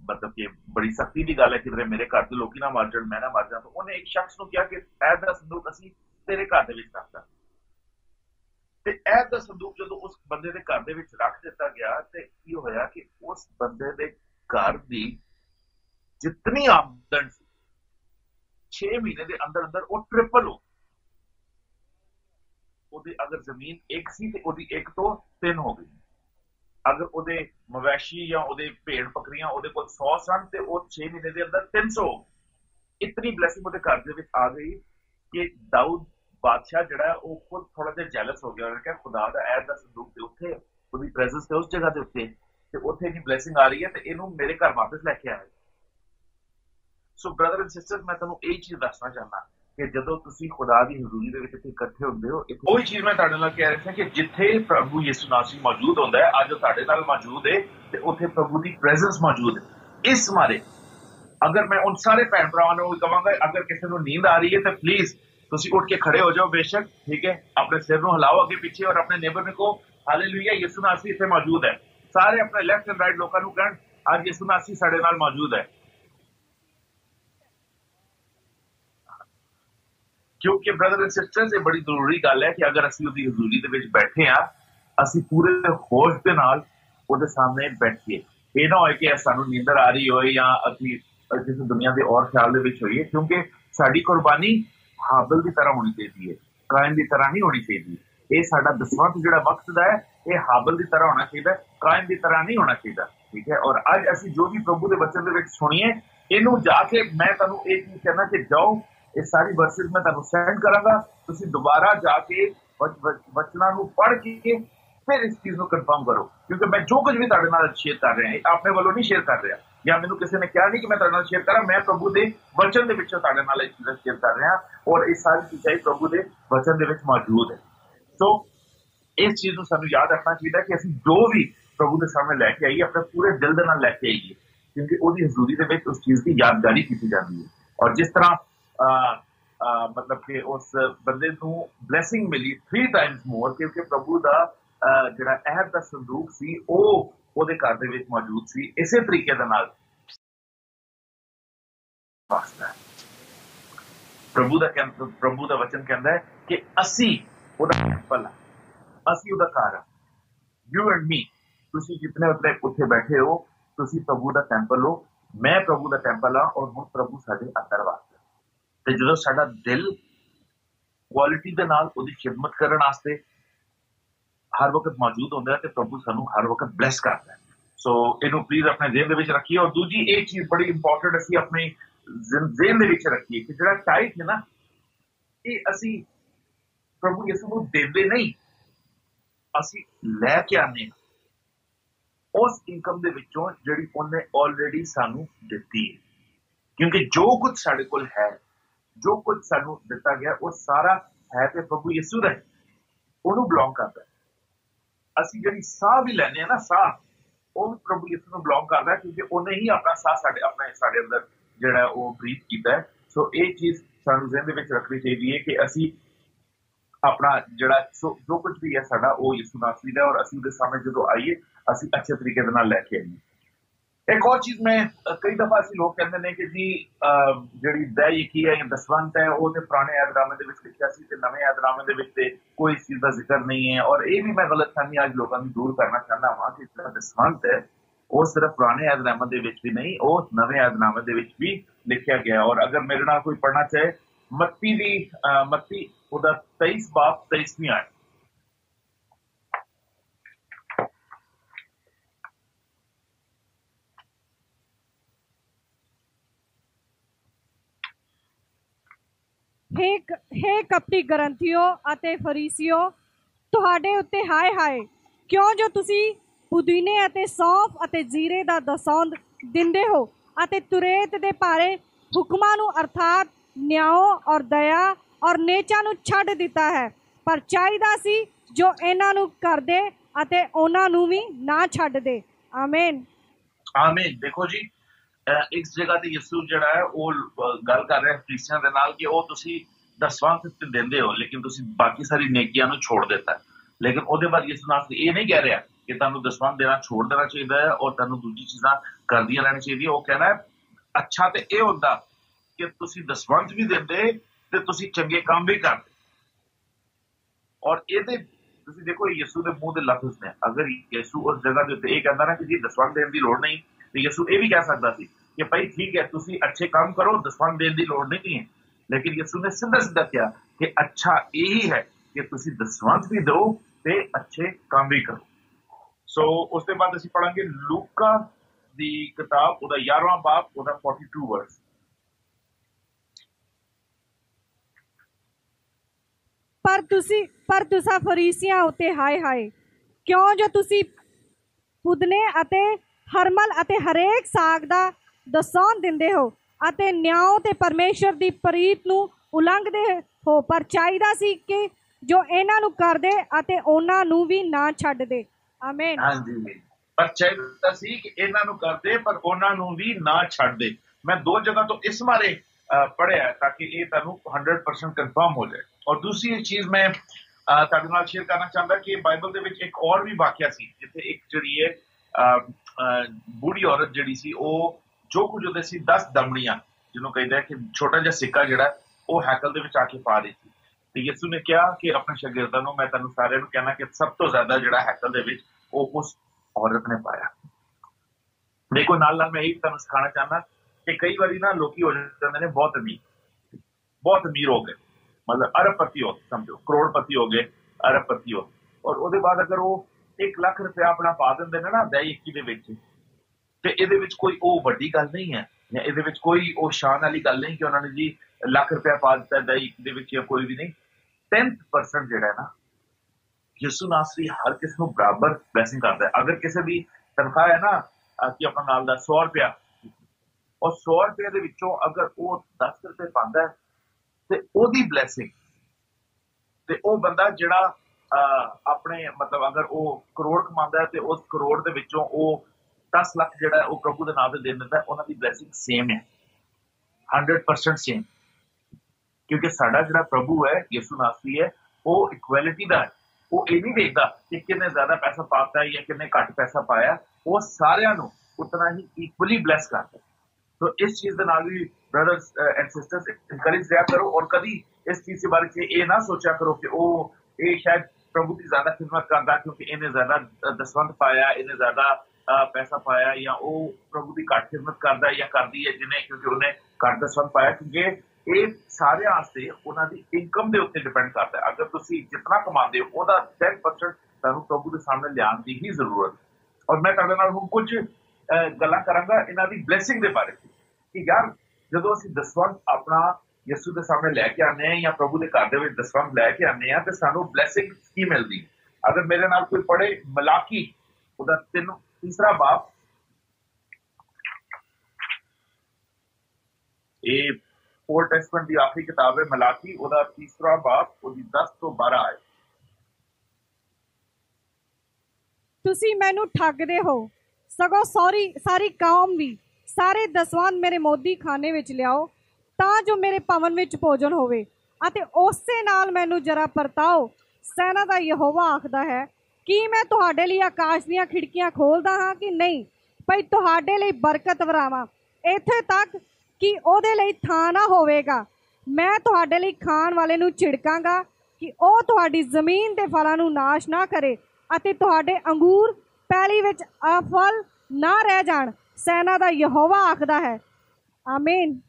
मतलब कि बड़ी सख्ती की गल है कि मेरे घर के लोग ना मर जाए, मैं ना मर जा। तो उन्हें एक शख्स को कहा कि ऐब दा संदूक असीं तेरे घर दे विच रखदा। ते ऐब दा संदूक जदों उस बंदे दे घर दे विच रख दिता गया ते की होया कि उस बंदे दे घर दी जितनी आमदन सी 6 महीने दे अंदर अंदर वो ट्रिपल हो। ओदी अगर जमीन एक सी ते ओदी 1 तो 3 हो गई। अगर ਉਹਦੇ ਮਵੈਸ਼ੀ ਜਾਂ ਉਹਦੇ ਭੇਡ ਬੱਕਰੀਆਂ ਉਹਦੇ ਕੋਲ 100 ਸਨ ਤੇ ਉਹ 6 ਮਹੀਨੇ ਦੇ ਅੰਦਰ 300। ਇਤਨੀ ਬਲੇਸਿੰਗ ਉਹਦੇ ਘਰ ਦੇ ਵਿੱਚ ਆ ਗਈ ਕਿ ਦਾਊਦ ਬਾਦਸ਼ਾਹ ਜਿਹੜਾ ਉਹ ਖੁਦ ਥੋੜਾ ਜਿਹਾ ਜੈਲਸ ਹੋ ਗਿਆ। ਉਹਨੇ ਕਿਹਾ ਖੁਦਾ ਦਾ ਐਬ ਦਾ ਸੰਦੂਕ ਤੇ ਉੱਥੇ, ਉਹਦੀ ਪ੍ਰੈਜ਼ੈਂਸ ਤੇ ਉਸ ਜਗ੍ਹਾ ਦੇ ਉੱਤੇ, ਤੇ ਉੱਥੇ ਦੀ ਬਲੇਸਿੰਗ ਆ ਰਹੀ ਹੈ ਤੇ ਇਹਨੂੰ ਮੇਰੇ ਘਰ ਵਾਪਸ ਲੈ ਕੇ ਆਇਆ। ਸੋ ਬ੍ਰਦਰ ਐਂਡ ਸਿਸਟਰ, ਮੈਂ ਤੁਹਾਨੂੰ ਇਹ ਚੀਜ਼ ਦੱਸਣਾ ਚਾਹੁੰਦਾ कि जदों तुसीं खुदा दी हजूरी दे विच इकट्ठे हुंदे हो, ओही चीज़ मैं तुहाडे नाल कह रहा था कि जिथे प्रभु यीशु मसीह मौजूद हुंदा है, अज तुहाडे नाल मौजूद है ते उत्थे प्रभु दी प्रेजेंस मौजूद है। इस मारे अगर मैं उन सारे भैन भरावां नूं कहांगा, अगर किसी नूं नींद आ रही है तो प्लीज तुसीं उठ के खड़े हो जाओ बेशक, ठीक है, अपने सिर नूं हिलाओ अगे पीछे और अपने नेबर नूं कहो हालेलुया यीशु मसीह इत्थे मौजूद है। सारे अपने लैफ्ट एंड राइट लोकां नूं कहण अज यीशु मसीह साडे नाल मौजूद है। क्योंकि ब्रदर एंड सिस्टर्स, ये बड़ी जरूरी गल है कि अगर असीं उहदी हजूरी दे विच बैठे हां, असीं पूरे होश दे नाल उहदे सामने बैठिए। ये ना होए कि सानूं नींदर आ रही होए या असीं किसी दुनिया के और ख्याल दे विच होइए, क्योंकि साडी कुर्बानी हाबिल की तरह होनी चाहिए है, कायम की तरह नहीं होनी चाहिए। ये साडा दसवंत जिहड़ा वक्त दा है, ये हाबिल की तरह होना चाहिए, कायम की तरह नहीं होना चाहिए, ठीक है। और अज असीं जो भी प्रभु के वचन दे विच सुणीए, इनू जाके मैं तुहानूं ये चीज़ कहना कि जाओ, ये सारी वर्सेस मैं तुहानूं सेंड करांगा, तुसीं दोबारा जाके वचनां नूं पढ़ के फिर इस चीज़ को कंफर्म करो। क्योंकि मैं जो कुछ भी तुहाडे नाल शेयर कर रहा है अपने वालों नहीं शेयर कर रहा, या मैनूं किसी ने कहा नहीं कि मैं तुहाडे नाल शेयर करा, मैं प्रभु दे वचन दे विचों तुहाडे नाल इस चीज़ शेयर कर रहा और ये सारी चीज़ां प्रभु दे वचन दे विच मौजूद है। सो इस चीज़ को सानूं याद रखना चाहिए कि असीं जो भी प्रभु के सामने लैके आइए अपने पूरे दिल दे नाल लैके आइए, क्योंकि उहदी हजूरी दे विच उस चीज़ की यादगारी की जाती है। और जिस तरह मतलब कि उस बंदे नूं ब्लैसिंग मिली 3 टाइम्स मोर, क्योंकि प्रभु दा जिहड़ा अहद दा संदूक सी ओहदे घर दे विच मौजूद सी। इसे तरीके दे नाल प्रभु दा वचन कहंदा है कि असी ओहदा टेंपल आ, असी ओहदा घर आ। यू एंड मी, तुसीं जितने उत्थे बैठे हो, तुसीं प्रभु दा टेंपल हो, मैं प्रभु दा टेंपल आ और हुण प्रभु साडे अंदर वास। ते जदों साडा दिल क्वालिटी दे नाल उहदी खिदमत करन वास्ते हर वक्त मौजूद होंदा है ते प्रभु सानूं हर वक्त ब्लैस करदा है। सो इहनूं प्लीज अपने ज़हन दे विच रखिए। और दूजी एक चीज़ बड़ी इंपॉर्टेंट असीं अपने ज़हन दे विच रखिए कि जिहड़ा टाइट है ना, ये असीं प्रभु यीशु नूं देंदे नहीं, असीं लैके आने उस इनकम दे विचों जिहड़ी उहने ऑलरेडी सानूं दित्ती है। क्योंकि जो कुछ साडे कोल है, जो कुछ सानू दिता गया, वो सारा है ते प्रभु यीशु दा, ओनू बिलोंग करता है। असीं जिहड़ी साह भी लैने आ ना, साह वो भी प्रभु यीशु नूं बिलोंग करता है, क्योंकि उन्हें ही अपना साह साडे अंदर जिहड़ा वो ब्रीथ कीता है। सो ये चीज़ सानू ज़हन दे विच रखनी चाहिए कि असीं अपना जिहड़ा जो कुछ भी है साडा वो यीशु मसीह दा, और असीं उहदे सामने जदों आइए असीं अच्छे तरीके दे नाल लैके आइए। एक और चीज़ मैं कई दफा ऐसे लोग कहते हैं कि जी जिहड़ी दह यकी है या दसवंत है वो पुराने ऐदनामे दे विच लिखिया सी ते नवें ऐदनामे दे विच ते कोई इस चीज़ का जिक्र नहीं है। और ये भी मैं गलतफहमी आज लोगों की दूर करना चाहता हाँ कि जिहड़ा दसवंत है वो सिर्फ पुराने ऐदनामे दे विच भी नहीं, वो नवें ऐदनामे दे विच भी लिखिया गया। और अगर मेरे नाल कोई पढ़ना चाहे मत्ती उहदा 23 बाब 23वीं आयत, हे कपटी ग्रंथियों अते फरीसियों, तुहाडे उत्ते हाय हाय, क्यों जो तुसी पुदीने अते सौंफ अते जीरे दा दसौंद दिंदे हो अते तुरेत दे भारे हुक्मां नूं अर्थात ਨਿਆਂ ਔਰ ਦਇਆ ਔਰ ਨੇਚਾ ਨੂੰ ਛੱਡ ਦਿੱਤਾ ਹੈ, ਪਰ ਚਾਹੀਦਾ ਸੀ ਜੋ ਇਹਨਾਂ ਨੂੰ ਕਰਦੇ ਅਤੇ ਉਹਨਾਂ ਨੂੰ ਵੀ ਨਾ ਛੱਡ ਦੇ। ਆਮੀਨ। ਆਮੀਨ। ਦੇਖੋ ਜੀ, ਇਸ ਜਗ੍ਹਾ ਤੇ ਯਿਸੂ ਜਿਹੜਾ ਹੈ ਉਹ ਗੱਲ ਕਰ ਰਿਹਾ ਫਰੀਸੀਆਂ ਦੇ ਨਾਲ ਕਿ ਉਹ ਤੁਸੀਂ ਦਸਵੰਧ ਤੇ ਦਿੰਦੇ ਹੋ, ਲੇਕਿਨ ਤੁਸੀਂ ਬਾਕੀ ਸਾਰੀ ਨੇਕੀਆਂ ਨੂੰ ਛੋੜ ਦਿੱਤਾ। ਲੇਕਿਨ ਉਹਦੇ ਬਾਅਦ ਯਿਸੂ ਨਾਸਰੀ ਇਹ ਨਹੀਂ ਕਹਿ ਰਿਹਾ ਕਿ ਤੁਹਾਨੂੰ ਦਸਵੰਧ ਦੇਣਾ ਛੋੜ ਦੇਣਾ ਚਾਹੀਦਾ ਹੈ ਔਰ ਤੁਹਾਨੂੰ ਦੂਜੀ ਚੀਜ਼ਾਂ ਕਰਦੀਆਂ ਰਹਿਣੀ ਚਾਹੀਦੀਆਂ। ਉਹ ਕਹਿਣਾ ਹੈ ਅੱਛਾ ਤੇ ਇਹ ਹੁੰਦਾ ਕਿ ਤੁਸੀਂ ਦਸਵੰਧ ਵੀ ਦਿੰਦੇ ਤੇ ਤੁਸੀਂ ਚੰਗੇ ਕੰਮ ਵੀ ਕਰਦੇ। ਔਰ ਇਹਦੇ ਤੁਸੀਂ ਦੇਖੋ ਯਿਸੂ ਦੇ ਮੂੰਹ ਦੇ ਲਫ਼ਜ਼ ਨੇ। ਅਗਰ ਯਿਸੂ ਉਸ ਜਗ੍ਹਾ ਦੇ ਉੱਤੇ ਇਹ ਕਹਿੰਦਾ ਨਾ ਕਿ ਜੀ ਦਸਵੰਧ ਦੇਣ ਦੀ ਲੋੜ ਨਹੀਂ, ਤੇ ਯਿਸੂ ਇਹ ਵੀ ਕਹਿ ਸਕਦਾ ਸੀ ਕਿ ਭਾਈ ਠੀਕ ਹੈ ਤੁਸੀਂ ਅੱਛੇ ਕੰਮ ਕਰੋ, ਦਸਵੰਧ ਦੇਣ ਦੀ ਲੋੜ ਨਹੀਂ ਹੈ। ਲੇਕਿਨ ਯਿਸੂ ਨੇ ਸਿੱਧਾ ਸਿੱਧਾ ਕਿਹਾ ਕਿ ਅੱਛਾ ਇਹੀ ਹੈ ਕਿ ਤੁਸੀਂ ਦਸਵੰਧ ਵੀ ਦਿਓ ਤੇ ਅੱਛੇ ਕੰਮ ਵੀ ਕਰੋ। ਸੋ ਉਸ ਤੋਂ ਬਾਅਦ ਅਸੀਂ ਪੜਾਂਗੇ ਲੂਕਾ ਦੀ ਕਿਤਾਬ, ਉਹਦਾ 11ਵਾਂ ਬਾਬ, ਉਹਦਾ 42 ਵਰਸ। ਪਰ ਤੁਸਾਂ ਫਰੀਸੀਆਂ ਉੱਤੇ ਹਾਏ ਹਾਏ, ਕਿਉਂ ਜੋ ਤੁਸੀਂ ਪੁਦਨੇ ਅਤੇ ਹਰਮਲ ਅਤੇ ਹਰੇਕ ਸਾਗ ਦਾ ਦਸੌਂਧ ਦਿੰਦੇ ਹੋ ਅਤੇ ਨਿਆਂ ਤੇ ਪਰਮੇਸ਼ਰ ਦੀ ਪ੍ਰੀਤ ਨੂੰ ਉਲੰਘਦੇ ਹੋ, ਪਰ ਚਾਹੀਦਾ ਸੀ ਕਿ ਜੋ ਇਹਨਾਂ ਨੂੰ ਕਰਦੇ ਅਤੇ ਉਹਨਾਂ ਨੂੰ ਵੀ ਨਾ ਛੱਡਦੇ। ਆਮੀਨ। ਹਾਂਜੀ, ਪਰ ਚਾਹੀਦਾ ਸੀ ਕਿ ਇਹਨਾਂ ਨੂੰ ਕਰਦੇ ਪਰ ਉਹਨਾਂ ਨੂੰ ਵੀ ਨਾ ਛੱਡਦੇ। ਮੈਂ ਦੋ ਜਗ੍ਹਾ ਤੋਂ ਇਸ ਬਾਰੇ ਪੜ੍ਹਿਆ ਤਾਂ ਕਿ ਇਹ ਤੁਹਾਨੂੰ 100% ਕਨਫਰਮ ਹੋ ਜਾਏ। ਔਰ ਦੂਸਰੀ ਚੀਜ਼ ਮੈਂ ਤੁਹਾਡੇ ਨਾਲ ਸ਼ੇਅਰ ਕਰਨਾ ਚਾਹੁੰਦਾ ਕਿ ਬਾਈਬਲ ਦੇ ਵਿੱਚ ਇੱਕ ਹੋਰ ਵੀ ਵਾਕਿਆ ਸੀ ਜਿੱਥੇ ਇੱਕ ਜਿਹੜੀ ਹੈ ਬੁੜੀ ਔਰਤ ਜਿਹੜੀ ਸੀ, ਉਹ ਜੋ ਕੁਝ ਉਹਦੇ ਸੀ 10 ਦਮੜੀਆਂ, ਜਿਹਨੂੰ ਕਹਿੰਦੇ ਕਿ ਛੋਟਾ ਜਿਹਾ ਸਿੱਕਾ ਜਿਹੜਾ ਉਹ ਹੈਕਲ ਦੇ ਵਿੱਚ ਆ ਕੇ ਪਾ ਰਹੀ ਸੀ। ਤੇ ਯਿਸੂ ਨੇ ਕਿਹਾ ਕਿ ਆਪਣੇ ਸ਼ਾਗਿਰਦਾਂ ਨੂੰ, ਮੈਂ ਤੁਹਾਨੂੰ ਸਾਰਿਆਂ ਨੂੰ ਕਹਿਣਾ ਕਿ ਸਭ ਤੋਂ ਜ਼ਿਆਦਾ ਜਿਹੜਾ ਹੈਕਲ ਦੇ ਵਿੱਚ ਉਹ ਉਸ ਔਰਤ ਨੇ ਪਾਇਆ। ਦੇਖੋ ਨਾਲ ਨਾਲ ਮੈਂ ਇਹ ਤੁਹਾਨੂੰ ਸਿਖਾਉਣਾ ਚਾਹੁੰਦਾ ਕਿ ਕਈ ਵਾਰੀ ਨਾ ਲੋਕੀ ਹੋ ਜਾਂਦੇ ਨੇ ਬਹੁਤ ਅਮੀਰ ਹੋ ਗਏ, ਮਤਲਬ ਅਰਬਪਤੀ ਹੋ ਗਏ, ਸਮਝੋ ਕਰੋੜਪਤੀ ਹੋ ਗਏ, ਅਰਬਪਤੀ ਹੋ ਗਏ, ਔਰ ਉਹਦੇ ਬਾਅਦ ਅਗਰ ਉਹ 1 ਲੱਖ ਰੁਪਇਆ ਆਪਣਾ ਪਾ ਦਿੰਦੇ ਨੇ ਨਾ ਦਈ 21 ਦੇ ਵਿੱਚ, ਤੇ ਇਹਦੇ ਵਿੱਚ ਕੋਈ ਉਹ ਵੱਡੀ ਗੱਲ ਨਹੀਂ ਹੈ ਜਾਂ ਇਹਦੇ ਵਿੱਚ ਕੋਈ ਉਹ ਸ਼ਾਨ ਵਾਲੀ ਗੱਲ ਨਹੀਂ ਕਿ ਉਹਨਾਂ ਨੇ ਜੀ ਲੱਖ ਰੁਪਇਆ ਪਾ ਦਿੱਤਾ ਦਈ ਦੇ ਵਿੱਚ, ਜਾਂ ਕੋਈ ਵੀ ਨਹੀਂ। 10% ਜਿਹੜਾ ਹੈ ਨਾ, ਯਿਸੂ ਨਾਸਰੀ ਹਰ ਕਿਸੇ ਨੂੰ ਬਰਾਬਰ ਬਲੈਸਿੰਗ ਕਰਦਾ ਹੈ। ਅਗਰ ਕਿਸੇ ਦੀ ਤਨਖਾਹ ਹੈ ਨਾ ਕਿ ਆਪਣਾ ਨਾਲ ਦਾ 100 ਰੁਪਇਆ, ਔਰ 100 ਰੁਪਏ ਦੇ ਵਿੱਚੋਂ ਅਗਰ ਉਹ 10 ਰੁਪਏ ਪਾਉਂਦਾ ਤੇ ਉਹਦੀ ਬਲੈਸਿੰਗ, ਤੇ ਉਹ ਬੰਦਾ ਜਿਹੜਾ ਆਪਣੇ ਮਤਲਬ ਅਗਰ ਉਹ ਕਰੋੜ ਕਮਾਉਂਦਾ ਤੇ ਉਸ ਕਰੋੜ ਦੇ ਵਿੱਚੋਂ ਉਹ 10 ਲੱਖ ਜਿਹੜਾ ਉਹ ਪ੍ਰਭੂ ਦੇ ਨਾਮ ਤੇ ਦੇ ਦਿੰਦਾ, ਉਹਨਾਂ ਦੀ ਬਲੈਸਿੰਗ ਸੇਮ ਹੈ, 100% ਸੇਮ। ਕਿਉਂਕਿ ਸਾਡਾ ਜਿਹੜਾ ਪ੍ਰਭੂ ਹੈ ਯਿਸੂ ਨਾਸਰੀ ਹੈ, ਉਹ ਇਕੁਐਲਿਟੀ ਦਾ ਹੈ। ਉਹ ਇਹ ਨਹੀਂ ਦੇਖਦਾ ਕਿ ਕਿੰਨੇ ਜ਼ਿਆਦਾ ਪੈਸਾ ਪਾਤਾ ਜਾਂ ਕਿੰਨੇ ਘੱਟ ਪੈਸਾ ਪਾਇਆ, ਉਹ ਸਾਰਿਆਂ ਨੂੰ ਉਤਨਾ ਹੀ ਇਕੁਅਲੀ ਬਲੈਸ ਕਰਦਾ। तो इस चीज के नाल भी ब्रदर्स एंड सिस्टर्स इनकरेज दिया करो, और कभी इस चीज के बारे में ये ना सोचा करो कि ओ ये शायद प्रभु की ज्यादा खिदमत करता क्योंकि इन्हें ज्यादा दसवंध पाया, इन्हें ज्यादा पैसा पाया, या वो प्रभु की घट खिदमत करता है या करती है जिन्हें क्योंकि उन्हें घट दसवंध पाया। क्योंकि ये सारे वास्ते उन्होंने इनकम के उत्ते डिपेंड करता है। अगर तुम जितना कमाते हो उसका 10% तुहानू प्रभु के सामने लियान की ही जरूरत है। और मैं तुहाडे नाल हुण कुछ गल्लां करांगा इन्हां दी ब्लैसिंग दे बारे कि यार जदों असीं दसवंध अपना यीशु के सामने लैके आने हैं या प्रभु के घर दे विच दसवंध लैके आने हैं तो सानू ब्लैसिंग की मिलदी। अगर मेरे नाल कोई पढ़े मलाकी उहदा 3 बाब, ये ओल्ड टेस्टमेंट की आखिरी किताब है मलाकी, उहदा 3 बाब, उहदी 10 ਤੋਂ 12 आए। ਤੁਸੀਂ ਮੈਨੂੰ ਠੱਗਦੇ ਹੋ, ਸਗੋਂ ਸਾਰੀ ਕੌਮ ਵੀ ਸਾਰੇ ਦਸਵੰਧ ਮੇਰੇ ਮੋਦੀ ਖਾਨੇ ਵਿੱਚ ਲਿਆਓ ਤਾਂ ਜੋ ਮੇਰੇ ਭਵਨ ਵਿੱਚ ਭੋਜਨ ਹੋਵੇ, ਅਤੇ ਉਸੇ ਨਾਲ ਮੈਨੂੰ ਜਰਾ ਪਰਤਾਓ। ਸੈਨਾ ਦਾ ਯਹੋਵਾ ਆਖਦਾ ਹੈ ਕਿ ਮੈਂ ਤੁਹਾਡੇ ਲਈ ਆਕਾਸ਼ ਦੀਆਂ ਖਿੜਕੀਆਂ ਖੋਲਦਾ ਹਾਂ ਕਿ ਨਹੀਂ, ਭਈ ਤੁਹਾਡੇ ਲਈ ਬਰਕਤ ਵਰਾਵਾਂ, ਇੱਥੇ ਤੱਕ ਕਿ ਉਹਦੇ ਲਈ ਥਾਂ ਨਾ ਹੋਵੇਗਾ। ਮੈਂ ਤੁਹਾਡੇ ਲਈ ਖਾਣ ਵਾਲੇ ਨੂੰ ਝਿੜਕਾਂਗਾ ਕਿ ਉਹ ਤੁਹਾਡੀ ਜ਼ਮੀਨ ਦੇ ਫਲਾਂ ਨੂੰ ਨਾਸ਼ ਨਾ ਕਰੇ, ਅਤੇ ਤੁਹਾਡੇ ਅੰਗੂਰ ਪੈਲੀ ਵਿੱਚ ਅਫਲ ਨਾ ਰਹਿ ਜਾਣ। ਸੈਨਾ ਦਾ ਯਹੋਵਾ ਆਖਦਾ ਹੈ। ਆਮੀਨ।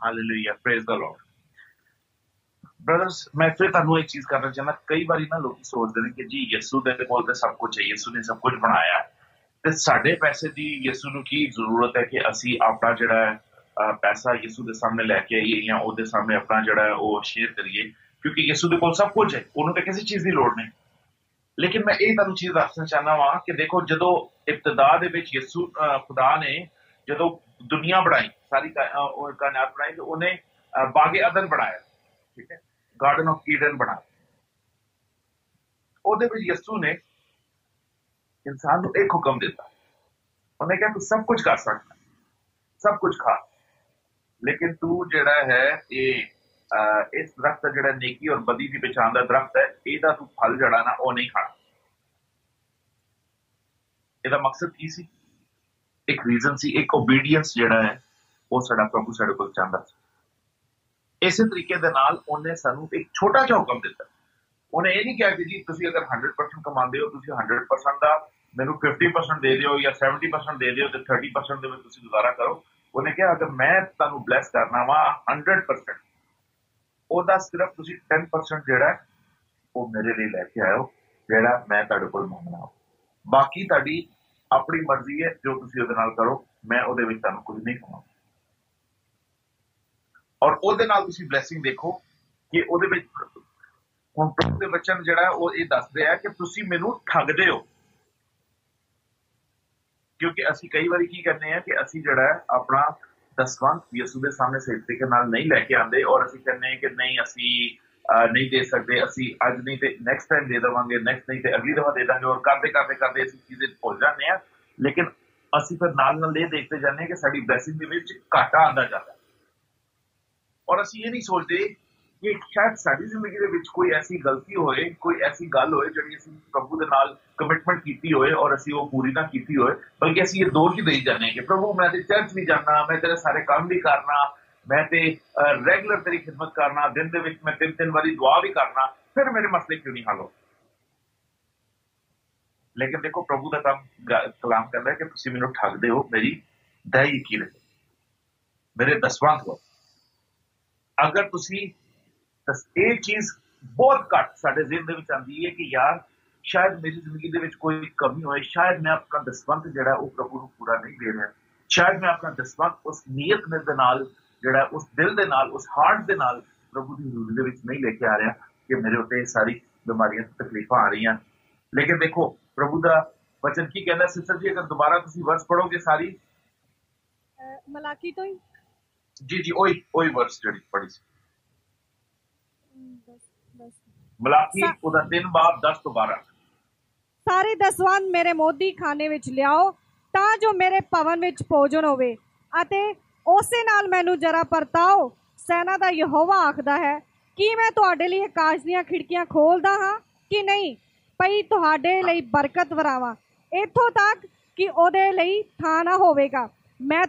Hallelujah, praise the Lord. Brothers मैं फिर ਤੁਹਾਨੂੰ एक चीज करना चाहना, कई बारी ना लोग सोचते हैं कि जी यीशु दे कोल ते सब कुछ है, यीशु ने सब कुछ बनाया ते साडे पैसे दी यीशु ਨੂੰ की जरूरत है कि ਅਸੀਂ ਆਪਣਾ ਜਿਹੜਾ ਪੈਸਾ ਯीशु ਦੇ ਸਾਹਮਣੇ ਲੈ ਕੇ ਆਈਏ ਜਾਂ ਉਹਦੇ ਸਾਹਮਣੇ ਆਪਣਾ ਜਿਹੜਾ ਉਹ ਸ਼ੇਅਰ ਕਰੀਏ, ਕਿਉਂਕਿ ਯीशु ਦੇ ਕੋਲ ਸਭ ਕੁਝ ਹੈ, ਉਹਨੂੰ ਤੇ ਕਿਸੇ ਚੀਜ਼ ਦੀ ਲੋੜ ਨਹੀਂ। लेकिन मैं ये ਤੁਹਾਨੂੰ चीज दसना चाहना वा कि देखो जदों इब्तिदा दे विच यीशु खुदा ने जदों दुनिया बनाई, सारी कायनात बनाई, तो उन्हें बागे अदन बनाया, ठीक है, गार्डन ऑफ ईडन बनाया। ਉਹਦੇ ਵਿੱਚ ਯਿਸੂ ਨੇ ਇਨਸਾਨ ਨੂੰ ਇੱਕ ਹੁਕਮ ਦਿੱਤਾ, ਉਹਨੇ ਕਿਹਾ ਤੂੰ ਸਭ ਕੁਝ ਕਰ ਸਕਦਾ, ਸਭ ਕੁਝ ਖਾ, ਲੇਕਿਨ ਤੂੰ ਜਿਹੜਾ ਹੈ ਇਹ ਇਸ ਦਰਖਤ ਦਾ ਜਿਹੜਾ ਨੇਕੀ ਔਰ ਬਦੀ ਦੀ ਪਛਾਣ ਦਾ ਦਰਖਤ ਹੈ, ਇਹਦਾ ਤੂੰ ਫਲ ਜਿਹੜਾ ਨਾ ਉਹ ਨਹੀਂ ਖਾਣਾ। ਇਹਦਾ ਮਕਸਦ ਕੀ ਸੀ? ਇੱਕ ਰੀਜ਼ਨ ਸੀ, ਇੱਕ ਓਬੀਡੀਐਂਸ ਜਿਹੜਾ ਹੈ ਉਹ ਸਾਡਾ ਪ੍ਰਭੂ ਸਾਡੇ ਕੋਲ ਚਾਹੁੰਦਾ ਸੀ। ਇਸੇ ਤਰੀਕੇ ਦੇ ਨਾਲ ਉਹਨੇ ਸਾਨੂੰ ਇੱਕ ਛੋਟਾ ਜਿਹਾ ਹੁਕਮ ਦਿੱਤਾ। ਉਹਨੇ ਇਹ ਨਹੀਂ ਕਿਹਾ ਕਿ ਜੀ ਤੁਸੀਂ ਅਗਰ 100% ਕਮਾਉਂਦੇ ਹੋ, ਤੁਸੀਂ 100% ਦਾ ਮੈਨੂੰ 50% ਦੇ ਦਿਓ ਜਾਂ 70% ਦੇ ਦਿਓ ਤੇ 30% ਦੇ ਵਿੱਚ ਤੁਸੀਂ ਗੁਜ਼ਾਰਾ ਕਰੋ। ਉਹਨੇ ਕਿਹਾ ਅਗਰ ਮੈਂ ਤੁਹਾਨੂੰ ਬਲੈਸ ਕਰਨਾ ਵਾ 100%, ਉਹਦਾ ਸਿਰਫ ਤੁਸੀਂ 10% ਜਿਹੜਾ ਉਹ ਮੇਰੇ ਲਈ ਲੈ ਕੇ ਆਇਓ, ਜਿਹੜਾ ਮੈਂ ਤੁਹਾਡੇ ਕੋਲ ਮੰਗਣਾ। ਬਾਕੀ ਤੁਹਾਡੀ ਆਪਣੀ ਮਰਜ਼ੀ ਹੈ, ਜੋ ਤੁਸੀਂ ਉਹਦੇ ਨਾਲ ਕਰੋ, ਮੈਂ ਉਹਦੇ ਵਿੱਚ ਤੁਹਾਨੂੰ ਕੁਝ ਨਹੀਂ ਕਹਾਂਗਾ। ਔਰ ਉਹਦੇ ਨਾਲ ਤੁਸੀਂ ਬਲੈਸਿੰਗ ਦੇਖੋ ਕਿ ਉਹਦੇ ਵਿੱਚ ਹੁਣ ਪ੍ਰਭੂ ਦੇ ਬਚਨ ਜਿਹੜਾ ਉਹ ਇਹ ਦੱਸਦੇ ਆ ਕਿ ਤੁਸੀਂ ਮੈਨੂੰ ਠੱਗਦੇ ਹੋ। ਕਿਉਂਕਿ ਅਸੀਂ ਕਈ ਵਾਰੀ ਕੀ ਕਰਨੇ ਆ ਕਿ ਅਸੀਂ ਜਿਹੜਾ ਆਪਣਾ ਦਸਵੰਧ ਯਿਸੂ ਦੇ ਸਾਹਮਣੇ ਸਹੀ ਤਰੀਕੇ ਨਾਲ ਨਹੀਂ ਲੈ ਕੇ ਆਉਂਦੇ, ਔਰ ਅਸੀਂ ਕਹਿੰਦੇ ਕਿ ਨਹੀਂ ਅਸੀਂ ਨਹੀਂ ਦੇ ਸਕਦੇ, ਅਸੀਂ ਅੱਜ ਨਹੀਂ ਤੇ ਨੈਕਸਟ ਟਾਈਮ ਦੇ ਦੇਵਾਂਗੇ, ਨੈਕਸਟ ਨਹੀਂ ਤੇ ਅਗਲੀ ਦਫਾ ਦੇ ਦਾਂਗੇ, ਔਰ ਕਰਦੇ ਕਰਦੇ ਕਰਦੇ ਅਸੀਂ ਚੀਜ਼ਾਂ ਭੁੱਲ ਜਾਂਦੇ ਆ। ਲੇਕਿਨ ਅਸੀਂ ਫਿਰ ਨਾਲ ਨਾਲ ਇਹ ਦੇਖਦੇ ਜਾਂਦੇ ਹਾਂ ਕਿ ਸਾਡੀ ਬਲੈਸਿੰਗ ਦੇ ਵਿੱਚ ਘਾਟਾ ਆਉਂਦਾ ਜਾਂਦਾ, ਔਰ ਅਸੀਂ ਇਹ ਨਹੀਂ ਸੋਚਦੇ ਕਿ ਸ਼ਾਇਦ ਸਾਡੀ ਜ਼ਿੰਦਗੀ ਦੇ ਵਿੱਚ ਕੋਈ ਐਸੀ ਗਲਤੀ ਹੋਏ, ਕੋਈ ਐਸੀ ਗੱਲ ਹੋਏ ਜਿਹੜੀ ਅਸੀਂ ਪ੍ਰਭੂ ਦੇ ਨਾਲ ਕਮਿਟਮੈਂਟ ਕੀਤੀ ਹੋਏ ਔਰ ਅਸੀਂ ਉਹ ਪੂਰੀ ਨਾ ਕੀਤੀ ਹੋਏ, ਬਲਕਿ ਅਸੀਂ ਇਹ ਦੋਸ਼ ਹੀ ਦੇਈ ਜਾਂਦੇ ਹਾਂ ਕਿ ਪ੍ਰਭੂ ਮੈਂ ਤੇ ਚਰਚ ਵੀ ਜਾਣਾ, ਮੈਂ ਤੇਰੇ ਸਾਰੇ ਕੰਮ ਵੀ ਕਰਨਾ, ਮੈਂ ਤੇ ਰੈਗੂਲਰ ਤੇਰੀ ਖਿਦਮਤ ਕਰਨਾ, ਦਿਨ ਦੇ ਵਿੱਚ ਮੈਂ 3 ਵਾਰੀ ਦੁਆ ਵੀ ਕਰਨਾ, ਫਿਰ ਮੇਰੇ ਮਸਲੇ ਕਿਉਂ ਨਹੀਂ ਹੱਲ ਹੋ? ਲੇਕਿਨ ਦੇਖੋ ਪ੍ਰਭੂ ਦਾ ਕਲਾਮ ਕਹਿੰਦਾ ਕਿ ਤੁਸੀਂ ਮੈਨੂੰ ਠੱਗਦੇ ਹੋ ਮੇਰੀ ਦਇਆ ਕੀਲੇ, ਮੇਰੇ ਦਸਵੰਧ ਹੋ। ਅਗਰ ਤੁਸੀਂ ਇਹ ਚੀਜ਼ ਬਹੁਤ ਘੱਟ ਸਾਡੇ ਜ਼ਿਹਨ ਦੇ ਵਿੱਚ ਆਉਂਦੀ ਹੈ ਕਿ ਯਾਰ ਸ਼ਾਇਦ ਮੇਰੀ ਜ਼ਿੰਦਗੀ ਦੇ ਵਿੱਚ ਕੋਈ ਕਮੀ ਹੋਏ, ਸ਼ਾਇਦ ਮੈਂ ਆਪਣਾ ਦਸਵੰਧ ਜਿਹੜਾ ਉਹ ਪ੍ਰਭੂ ਨੂੰ ਪੂਰਾ ਨਹੀਂ ਦੇ ਰਿਹਾ, ਸ਼ਾਇਦ ਮੈਂ ਆਪਣਾ ਦਸਵੰਧ ਉਸ ਨੀਅਤ ਦੇ ਨਾਲ ਜਿਹੜਾ ਉਸ ਦਿਲ ਦੇ ਨਾਲ ਉਸ ਹਾਰਟ ਦੇ ਨਾਲ ਪ੍ਰਭੂ ਦੀ ਹਜ਼ੂਰੀ ਦੇ ਵਿੱਚ ਨਹੀਂ ਲੈ ਕੇ ਆ ਰਿਹਾ ਕਿ ਮੇਰੇ ਉੱਤੇ ਸਾਰੀ ਬਿਮਾਰੀਆਂ ਤਕਲੀਫਾਂ ਆ ਰਹੀਆਂ। ਲੇਕਿਨ ਦੇਖੋ ਪ੍ਰਭੂ ਦਾ ਵਚਨ ਕੀ ਕਹਿੰਦਾ ਸਿਸਟਰ ਜੀ, ਅਗਰ ਦੁਬਾਰਾ ਤੁਸੀਂ ਵਰਸ ਪੜੋਗੇ ਸਾਰੀ ਮਲਾਕੀ ਤੋਂ ਹੀ ਜੀ ਉਹੀ ਵਰਸ ਜਿਹੜੀ ਪੜੀ ਸੀ ਮਲਾਕੀ ਉਹਦਾ 3 ਬਾਬ 10 ਤੋਂ 12। ਸਾਰੇ ਦਸਵੰਧ ਮੇਰੇ ਮੋਦੀ ਖਾਨੇ ਵਿੱਚ ਲਿਆਓ ਤਾਂ ਜੋ ਮੇਰੇ ਭਵਨ ਵਿੱਚ ਭੋਜਨ ਹੋਵੇ, ਅਤੇ ਉਸੇ ਨਾਲ ਮੈਨੂੰ ਜਰਾ ਪਰਤਾਓ। ਸੈਨਾ ਦਾ ਯਹੋਵਾ ਆਖਦਾ ਹੈ ਕਿ ਮੈਂ ਤੁਹਾਡੇ ਲਈ ਆਕਾਸ਼ ਦੀਆਂ ਖਿੜਕੀਆਂ ਖੋਲਦਾ ਹਾਂ ਕਿ ਨਹੀਂ, ਪਈ ਤੁਹਾਡੇ ਲਈ ਬਰਕਤ ਵਰਾਵਾਂ, ਇੱਥੋਂ ਤੱਕ ਕਿ ਉਹਦੇ ਲਈ ਥਾਂ ਨਾ ਹੋਵੇਗਾ। ਮੈਂ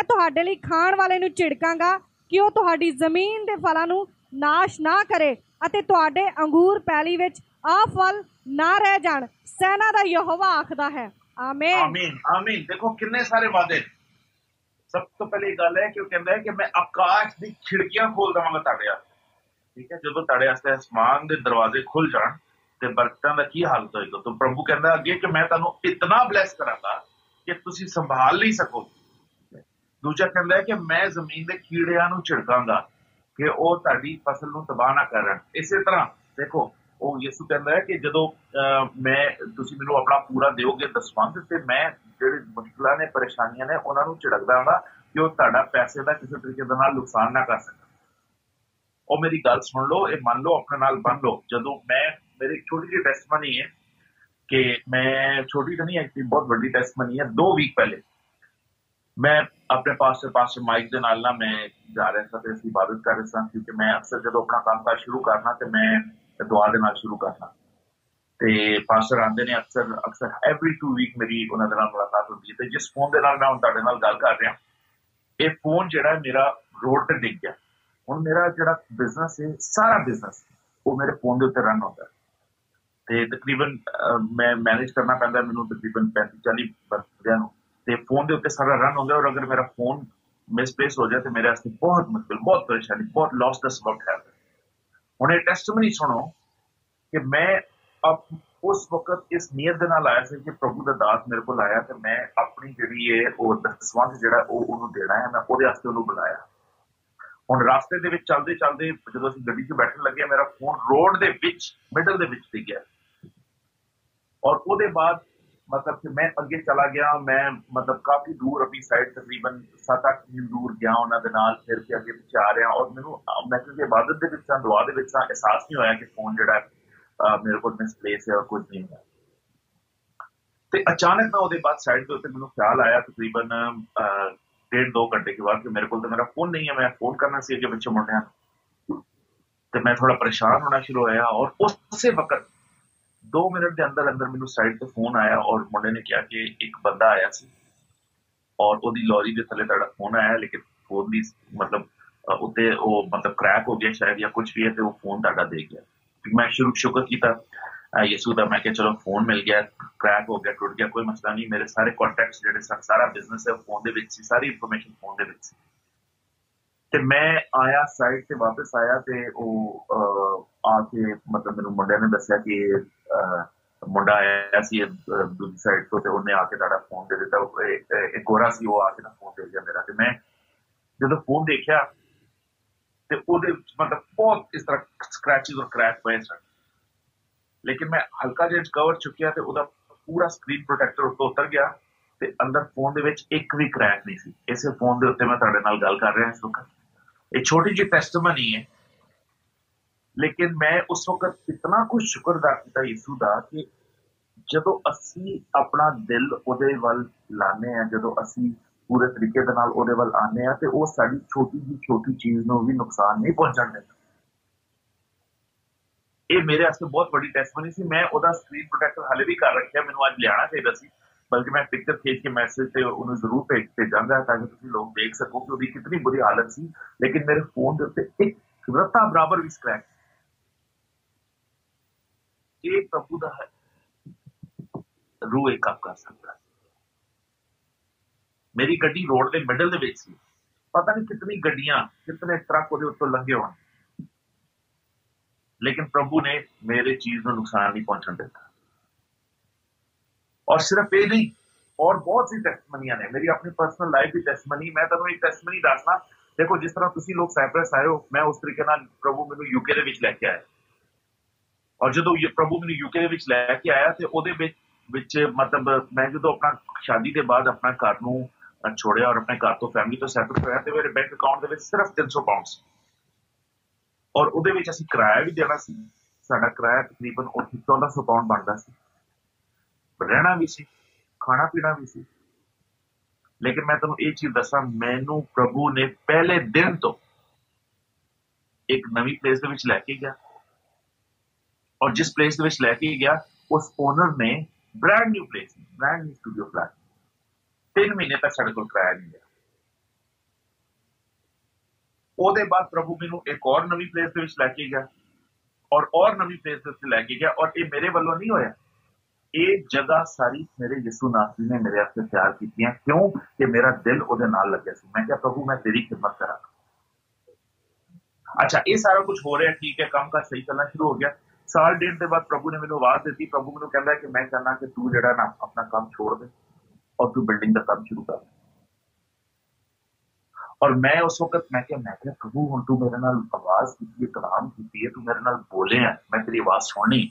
ਤੁਹਾਡੇ ਲਈ ਖਾਣ ਵਾਲੇ ਨੂੰ ਝਿੜਕਾਂਗਾ ਕਿ ਉਹ ਤੁਹਾਡੀ ਜ਼ਮੀਨ ਦੇ ਫਲਾਂ ਨੂੰ ਨਾਸ਼ ਨਾ ਕਰੇ, ਅਤੇ ਤੁਹਾਡੇ ਅੰਗੂਰ ਪੈਲੀ ਵਿੱਚ ਆ ਫਲ ਨਾ ਰਹਿ ਜਾਣ। ਸੈਨਾ ਦਾ ਯਹੋਵਾ ਆਖਦਾ ਹੈ। ਆਮੀਨ ਆਮੀਨ ਆਮੀਨ। ਦੇਖੋ ਕਿੰਨੇ ਸਾਰੇ ਵਾਅਦੇ। ਸਭ ਤੋਂ ਪਹਿਲੀ ਗੱਲ ਹੈ ਕਿ ਉਹ ਕਹਿੰਦਾ ਹੈ ਕਿ ਮੈਂ ਆਕਾਸ਼ ਦੀ ਖਿੜਕੀਆਂ ਖੋਲ ਦੇਵਾਂਗਾ ਤੁਹਾਡੇ ਵਾਸਤੇ, ਠੀਕ ਹੈ। ਜਦੋਂ ਤੁਹਾਡੇ ਵਾਸਤੇ ਅਸਮਾਨ ਦੇ ਦਰਵਾਜ਼ੇ ਖੁੱਲ ਜਾਣ ਤੇ ਬਰਕਤਾਂ ਦਾ ਕੀ ਹਾਲਤ ਹੋਏਗਾ। ਤਾਂ ਪ੍ਰਭੂ ਕਹਿੰਦਾ ਅੱਗੇ ਕਿ ਮੈਂ ਤੁਹਾਨੂੰ ਇਤਨਾ ਬਲੈਸ ਕਰਾਂਗਾ ਕਿ ਤੁਸੀਂ ਸੰਭਾਲ ਨਹੀਂ ਸਕੋਗੇ। ਦੂਜਾ ਕਹਿੰਦਾ ਹੈ ਕਿ ਮੈਂ ਜ਼ਮੀਨ ਦੇ ਕੀੜਿਆਂ ਨੂੰ ਝਿੜਕਾਂਗਾ ਕਿ ਉਹ ਤੁਹਾਡੀ ਫਸਲ ਨੂੰ ਤਬਾਹ ਨਾ ਕਰਨ। ਇਸੇ ਤਰ੍ਹਾਂ ਦੇਖੋ ਉਹ ਯਿਸੂ ਕਹਿੰਦਾ ਹੈ ਕਿ ਜਦੋਂ ਤੁਸੀਂ ਮੈਨੂੰ ਆਪਣਾ ਪੂਰਾ ਦਿਓਗੇ ਦਸਵੰਧ, ਤੇ ਮੈਂ ਜਿਹੜੇ ਮੁਸ਼ਕਲਾਂ ਨੇ ਪਰੇਸ਼ਾਨੀਆਂ ਨੇ ਉਹਨਾਂ ਨੂੰ ਝਿੜਕਦਾ ਹਾਂ ਕਿ ਉਹ ਤੁਹਾਡਾ ਪੈਸੇ ਦਾ ਕਿਸੇ ਤਰੀਕੇ ਦੇ ਨਾਲ ਨੁਕਸਾਨ ਨਾ ਕਰ ਸਕਣ। ਉਹ ਮੇਰੀ ਗੱਲ ਸੁਣ ਲਓ, ਇਹ ਮੰਨ ਲਓ, ਆਪਣੇ ਨਾਲ ਬੰਨ ਲਓ। ਜਦੋਂ ਮੇਰੀ ਛੋਟੀ ਜਿਹੀ ਟੈਸਟਮਨੀ ਹੈ ਕਿ ਮੈਂ ਛੋਟੀ ਤਾਂ ਨਹੀਂ ਐਕਚੁਅਲੀ ਬਹੁਤ ਵੱਡੀ ਟੈਸਟਮਨੀ ਹੈ। 2 ਵੀਕ ਪਹਿਲੇ ਮੈਂ ਆਪਣੇ ਪਾਸਟਰ ਮਾਈਕ ਦੇ ਨਾਲ ਨਾ ਮੈਂ ਜਾ ਰਿਹਾ ਸੀ ਤੇ ਅਸੀਂ ਇਬਾਦਤ ਕਰ ਰਹੇ ਸਾਂ, ਕਿਉਂਕਿ ਮੈਂ ਅਕਸਰ ਜਦੋਂ ਆਪਣਾ ਕੰਮਕਾਜ ਸ਼ੁਰੂ ਕਰਨਾ ਤੇ ਮੈਂ ਦੁਆ ਦੇ ਨਾਲ ਸ਼ੁਰੂ ਕਰਨਾ, ਤੇ ਪਾਸਟਰ ਆਉਂਦੇ ਨੇ ਅਕਸਰ ਐਵਰੀ 2 ਵੀਕ ਮੇਰੀ ਉਹਨਾਂ ਦੇ ਨਾਲ ਮੁਲਾਕਾਤ ਹੁੰਦੀ ਹੈ। ਤੇ ਜਿਸ ਫੋਨ ਦੇ ਨਾਲ ਮੈਂ ਹੁਣ ਤੁਹਾਡੇ ਨਾਲ ਗੱਲ ਕਰ ਰਿਹਾ, ਇਹ ਫੋਨ ਜਿਹੜਾ ਮੇਰਾ ਰੋਡ ਤੇ ਡਿੱਗ ਗਿਆ। ਹੁਣ ਮੇਰਾ ਜਿਹੜਾ ਬਿਜ਼ਨਸ ਹੈ, ਸਾਰਾ ਬਿਜ਼ਨਸ ਉਹ ਮੇਰੇ ਫੋਨ ਦੇ ਉੱਤੇ ਰਨ ਹੁੰਦਾ, ਤੇ ਤਕਰੀਬਨ ਮੈਂ ਮੈਨੇਜ ਕਰਨਾ ਪੈਂਦਾ ਮੈਨੂੰ ਤਕਰੀਬਨ 35-40 ਬੰਦਿਆਂ ਨੂੰ, ਤੇ ਫੋਨ ਦੇ ਉੱਤੇ ਸਾਰਾ ਰਨ ਹੁੰਦਾ। ਔਰ ਅਗਰ ਮੇਰਾ ਫੋਨ ਮਿਸਪਲੇਸ ਹੋ ਜਾਏ ਤੇ ਮੇਰੇ ਵਾਸਤੇ ਬਹੁਤ ਮੁਸ਼ਕਿਲ, ਬਹੁਤ ਪਰੇਸ਼ਾਨੀ, ਬਹੁਤ ਲਾਸ ਦਾ ਸਬਬ ਹੈ। ਹੁਣ ਇਹ ਟੈਸਟਮਨੀ ਸੁਣੋ ਕਿ ਮੈਂ ਉਸ ਵਕਤ ਇਸ ਨੀਅਤ ਦੇ ਨਾਲ ਆਇਆ ਸੀ ਕਿ ਪ੍ਰਭੂ ਦਾ ਦਾਸ ਮੇਰੇ ਕੋਲ ਆਇਆ ਤੇ ਮੈਂ ਆਪਣੀ ਜਿਹੜੀ ਹੈ ਉਹ ਦਸਵੰਧ ਜਿਹੜਾ ਉਹਨੂੰ ਦੇਣਾ ਹੈ, ਮੈਂ ਉਹਦੇ ਵਾਸਤੇ ਉਹਨੂੰ ਬੁਲਾਇਆ। ਹੁਣ ਰਾਸਤੇ ਦੇ ਵਿੱਚ ਚੱਲਦੇ ਚੱਲਦੇ ਜਦੋਂ ਅਸੀਂ ਗੱਡੀ 'ਚ ਬੈਠਣ ਲੱਗੇ, ਮੇਰਾ ਫੋਨ ਰੋਡ ਦੇ ਵਿੱਚ ਮਿਡਲ ਦੇ ਵਿੱਚ ਡਿੱਗਿਆ, ਔਰ ਉਹਦੇ ਬਾਅਦ मतलब कि मैं अगे चला गया, मैं मतलब काफी दूर अपनी साइड तकरीबन 7-8 मील दूर गया उन्हां दे नाल, फिर के अगे पिछे आ रहा और मैनू मैं क्योंकि इबादत दे विच दुआ दे विच एहसास नहीं होया कि फोन जिहड़ा मेरे को मिसप्लेस है और कुछ नहीं है। ते अचानक ना ਉਹਦੇ बाद साइड ਦੇ ਉੱਤੇ ਮੈਨੂੰ ख्याल आया तकरीबन 1.5-2 घंटे के बाद कि मेरे को तो मेरा फोन नहीं है, मैं फोन करना सी अगे पिछे मुंडियां ते मैं थोड़ा परेशान होना शुरू होया और उस वक्त 2 मिनट के अंदर अंदर मैनू साइड से फोन आया और मुंडे ने कहा कि एक बंदा आया सी और ओदी लॉरी के थले तेरा फोन आया, लेकिन फोन दी मतलब उत्ते वो मतलब क्रैक हो गया शायद या कुछ भी है, तो वो फोन ताड़ा दे गया। मैं शुक्र किया यसू दा, मैं क्या चलो फोन मिल गया, क्रैक हो गया, टूट गया, कोई मसला नहीं। मेरे सारे कॉन्टैक्ट्स जिहड़े सन, सारा बिजनेस है फोन दे विच सी, सारी इंफॉर्मेशन फोन दे विच सी। ते मैं आया साइड से वापस आया ते आके मतलब मैनू मुंडे ने दस्सिया कि मुंडा आया सी दूसरी साइड तो उन्हें आके ताड़ा फोन दे दिता। एक गोरा सी, वो आके ना फोन दे दिया मेरा। ते मैं जो फोन देखा ते ओदे मतलब बहुत इस तरह स्क्रैचेस और क्रैक पे सन, लेकिन मैं हल्का जिहा कवर चुकिया ते ओदा पूरा स्क्रीन प्रोटेक्टर उत्ते उतर गया ते अंदर फोन दे विच एक भी क्रैक नहीं सी। इसे फोन दे उत्ते मैं तुहाडे नाल गल कर रहा इस वक्त। एक छोटी जी टेस्टमनी है, लेकिन मैं उस वक्त इतना कुछ शुक्र अदा किया यीशु दा कि जदों असी अपना दिल ओदे वल लाने हैं, जदों असी पूरे तरीके दे नाल ओदे वल आने हैं, ते वो साडी छोटी चीज नूं भी नुकसान नहीं पहुंचण दिंदा। ये मेरे वास्ते बहुत बड़ी टेस्टमनी सी। मैं ओदा स्क्रीन प्रोटेक्टर हाले भी कर रखिया, मैनूं अज लियाना चाहिदा सी, बल्कि मैं पिक्चर खींच के मैसेज से उन्हें जरूर भेजांगा ताकि तुसीं लोग देख सको कि उसकी कितनी बुरी हालत सी। लेकिन मेरे फोन के उत्ते एक रत्ता बराबर भी स्क्रैच। ये प्रभु दा है, रूह एक काम कर सकता। मेरी गड्डी रोड के मिडल दे विच सी, पता नहीं कितनी गड्डियां कितने ट्रक ਉਹਦੇ ਉੱਤੋਂ लंघे होण, लेकिन प्रभु ने मेरे चीज में नुकसान नहीं पहुंचने दिया। और सिर्फ ये नहीं, और बहुत सी टेस्टमनियां ने, मेरी अपनी पर्सनल लाइफ की टेस्टमनी। मैं तुहानूं एक टेस्टमनी दसना। देखो, जिस तरह तुसीं लोग साइप्रस आए हो, मैं उस तरीके नाल प्रभु मैनूं यूके दे विच लैके आया, और जदों प्रभु मैनूं यूके दे विच लैके आया ते ਉਹਦੇ विच मतलब मैं जदों अपना शादी के बाद अपना घर नूं छोड़िया और अपने घर तो फैमिली तो सैपरेट होया, ते मेरे बैंक अकाउंट दे विच सिर्फ 300 पाउंड सी, और ਉਹਦੇ ਵਿੱਚ ਅਸੀਂ ਕਿਰਾਇਆ ਵੀ ਦੇਣਾ ਸੀ। ਸਾਡਾ ਕਿਰਾਇਆ ਤਕਰੀਬਨ 1400 ਪਾਉਂਡ ਬਣਦਾ ਸੀ, ਰਹਿਣਾ ਵੀ ਸੀ, ਖਾਣਾ ਪੀਣਾ ਵੀ ਸੀ। लेकिन मैं तुहानूं ਇਹ चीज दसा, मैनू प्रभु ने पहले दिन तो एक नवी प्लेस ਦੇ ਵਿੱਚ लैके गया, और जिस प्लेस ਦੇ ਵਿੱਚ लैके गया उस ओनर ने brand new place, brand new studio flat 3 महीने तक साडे कोल किराया नहीं लिया। ਉਹਦੇ बाद प्रभु मैनू एक और नवी प्लेस ਦੇ ਵਿੱਚ लैके गया, और नवी प्लेस ਦੇ ਵਿੱਚ लैके गया, और ये मेरे वालों नहीं होया। ये जगह सारी मेरे यीशु नासरी ने मेरे वास्ते तैयार की, क्यों कि मेरा दिल ਉਹਦੇ ਨਾਲ लगे सी। मैं क्या प्रभु मैं तेरी खिदमत करा। अच्छा, ये सारा कुछ हो रहा है, ठीक है, काम का सही चलना शुरू हो गया। साल डेढ़ के बाद प्रभु ने मैनू आवाज दी। प्रभु मैनू कहता है कि मैं चाहना कि तू जिहड़ा ना अपना काम छोड़ दे और तू बिल्डिंग का काम शुरू कर। और मैं उस वक्त मैं क्या प्रभु हुण तू मेरे नाल आवाज की, कलाम की, तू मेरे नाल बोले है, मैं तेरी आवाज सुनी।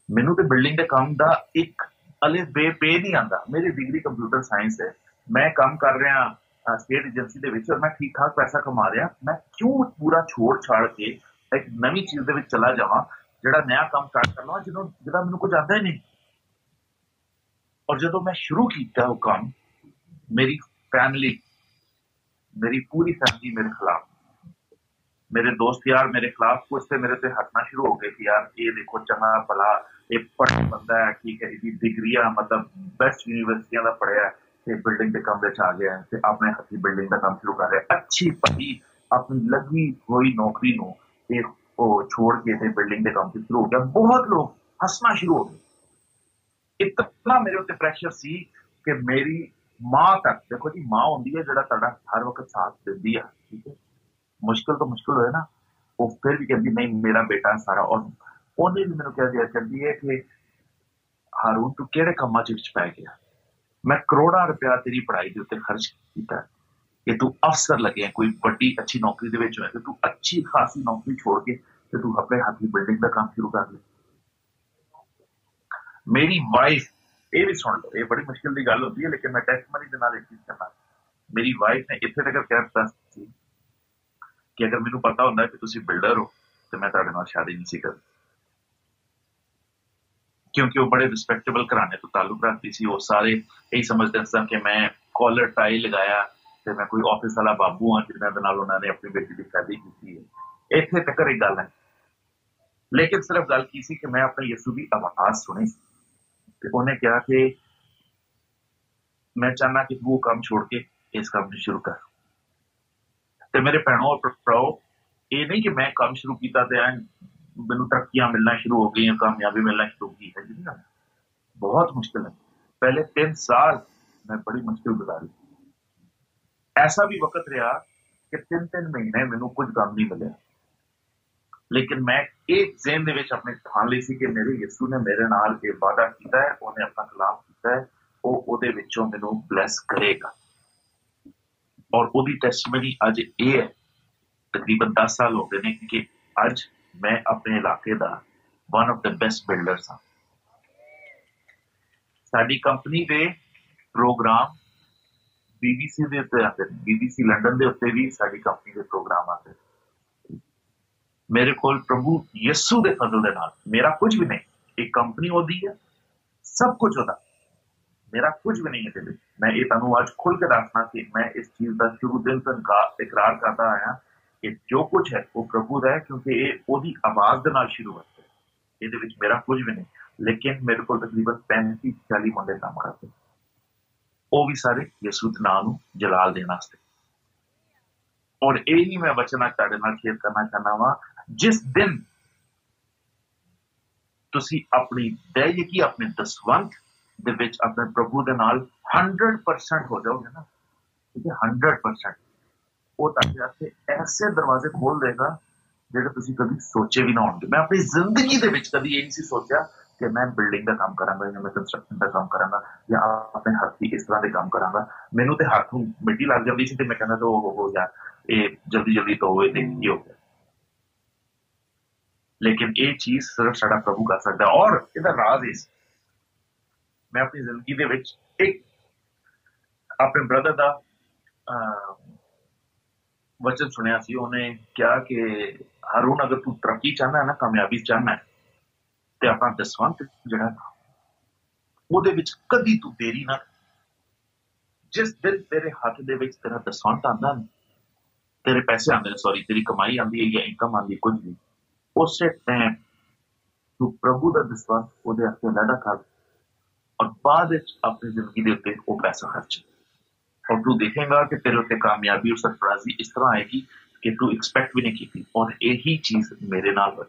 मैनू तो बिल्डिंग के काम का एक अले पे नहीं आता। मेरी डिग्री कंप्यूटर साइंस है, मैं काम कर रहा स्टेट एजेंसी दे विच और मैं ठीक ठाक पैसा कमा रहा। मैं क्यों पूरा छोड़ छाड़ के एक नवी चीज दे विच चला जावां, जिहड़ा नया काम स्टार्ट करना जिहदा मैनू कुछ आता ही नहीं। और जदों मैं शुरू किया वो काम, मेरी फैमिली, मेरी पूरी फैमिली मेरे खिलाफ, मेरे दोस्त यार मेरे खिलाफ कुछ से मेरे से हटना शुरू हो गए कि यार ये देखो चंगा भला ये पढ़ा बंदा है, ठीक है, इसकी डिग्रियां मतलब बेस्ट यूनिवर्सिटियां का पढ़िया है, बिल्डिंग के काम आ गया है, अपने हथी बिल्डिंग का काम शुरू कर रहा है। अच्छी भली अपनी लगी हुई नौकरी नूं छोड़ के बिल्डिंग के काम शुरू हो गया। बहुत लोग हंसना शुरू हो गए। इतना मेरे उत्ते प्रेशर सी कि मेरी मां तक, देखो जी, मां होंदी है जिहड़ा तुहाडा हर वक्त साथ दिंदी है, ठीक है, मुश्किल तो मुश्किल होए ना, वो फिर भी कहती नहीं मेरा बेटा सारा। और उन्हें भी मैंने क्या दिया कहती है कि हारून तू किहड़े कामां च पै गया, मैं करोड़ां रुपया तेरी पढ़ाई के उत्ते खर्च किया कि तू अफसर लगे, कोई बड़ी अच्छी नौकरी दे विच होए, तू अच्छी खासी नौकरी छोड़ के तू अपने हाथ की बिल्डिंग का काम शुरू कर ले। मेरी वाइफ ये भी सुन लो, ये बड़ी मुश्किल की गल होती है, लेकिन मैं टेस्टमनी के नाल एक चीज करना। मेरी वाइफ ने इत्थे तक कह दिता सी कि अगर मैनू पता होंदा कि तुसीं बिल्डर हो तो मैं तुहाडे नाल शादी नहीं सी करनी, क्योंकि वो बड़े रिस्पैक्टेबल घराने तो ताल्लुक रखती सी। वो सारे यही समझते सन कि मैं कॉलर टाई लगाया तो मैं कोई ऑफिस वाला बाबू हाँ जिन्हां दे नाल उन्होंने अपनी बेटी की शादी की है। इत्थे तक एक गल है, लेकिन सिर्फ गल की सी कि मैं अपने यसू की आवाज सुनी कि उन्हें कहा कि मैं चाहना कि तू वो काम छोड़ के इस काम को शुरू कर। तो मेरे भैनों और भराओ, ये नहीं कि मैं काम शुरू किया तो मैनू तरक्कियां मिलना शुरू हो गई, कामयाबी मिलना शुरू की है जी ना, बहुत मुश्किल है। पहले 3 साल मैं बड़ी मुश्किल गुजारी। ऐसा भी वक्त रहा कि 3-3 महीने मैनू कुछ काम नहीं मिले, लेकिन मैं एक ज़हन दे विच अपने ठान ली सी कि मेरे यीशु ने मेरे नाल ये वादा किया है, उन्हें अपना कलाम किया है, वो ओदे विचों मैनू ब्लैस करेगा। और ओदी टेस्टिमनी अज ये है, तकरीबन 10 साल हो गए ने कि अज मैं अपने इलाके दा one of the best builders हाँ। साडी कंपनी दे प्रोग्राम BBC दे उत्ते आते हैं, BBC लंडन दे उत्ते भी साडी कंपनी दे प्रोग्राम आते हैं। मेरे कोल प्रभु यीशु दे फजल दे नाल मेरा कुछ भी नहीं, एक कंपनी होती है, सब कुछ होता, मेरा कुछ भी नहीं है। मैं ये तुहानू आज खुल के दसना कि मैं इस चीज का शुरू दिन तो इकरार करता आया कि जो कुछ है वो प्रभु का है, क्योंकि ये ओदी आवाज दे नाल शुरू होता है। ये मेरा कुछ भी नहीं, लेकिन मेरे को तकरीबन 35-40 मुंडे काम करते, वो भी सारे यीशु दे नाम नू जलाल देने वास्ते। और यही मैं वचन आज तुहाडे नाल शेयर करना चाहना वा, जिस दिन तुसी अपनी दया की अपने दसवंत दे विच अपने प्रभु दे नाल 100% हो जाओगे ना, ठीक है, 100%, वो तुहाडे वास्ते ऐसे दरवाजे खोल देगा जेडे तुसी कभी सोचे भी ना होंगे। मैं अपनी जिंदगी दे विच कभी ये नहीं सोचा कि मैं बिल्डिंग का काम करांगा या मैं कंस्ट्रक्शन का काम करांगा या अपने हाथी इस तरह के काम करांगा। मैनू तो हाथ नूं मिट्टी लग जाती सी, मैं कहना तो हो यार ये जल्दी जल्दी तो होए ते की हो गया, लेकिन ये चीज सिर्फ साडा प्रभु कर सकता है। और इहदा राज इस, मैं अपनी जिंदगी दे विच एक अपने ब्रदर दा वचन सुनिया सी। उन्हें क्या कि हारून अगर तू तरक्की चाहना है ना, कामयाबी चाहना है, ते अपना दसवंत जिहड़ा ओहदे विच कदी तू देरी ना। जिस दिन तेरे हाथ दे विच तेरा दसवंत आंदा ना, तेरे पैसे आंदे, सॉरी तेरी कमाई आंदी है या इनकम आंदी कुछ भी, उस टाइम तू प्रभु दा दसवंत ओहदे वास्ते अलहदा कर और बाद विच अपनी जिंदगी दे उत्ते वो पैसा खर्च, और तू देखेगा कि तेरे उत्ते कामयाबी और सरफराजी इस तरह आएगी कि तू एक्सपेक्ट भी नहीं की। और यही चीज मेरे नाल हुई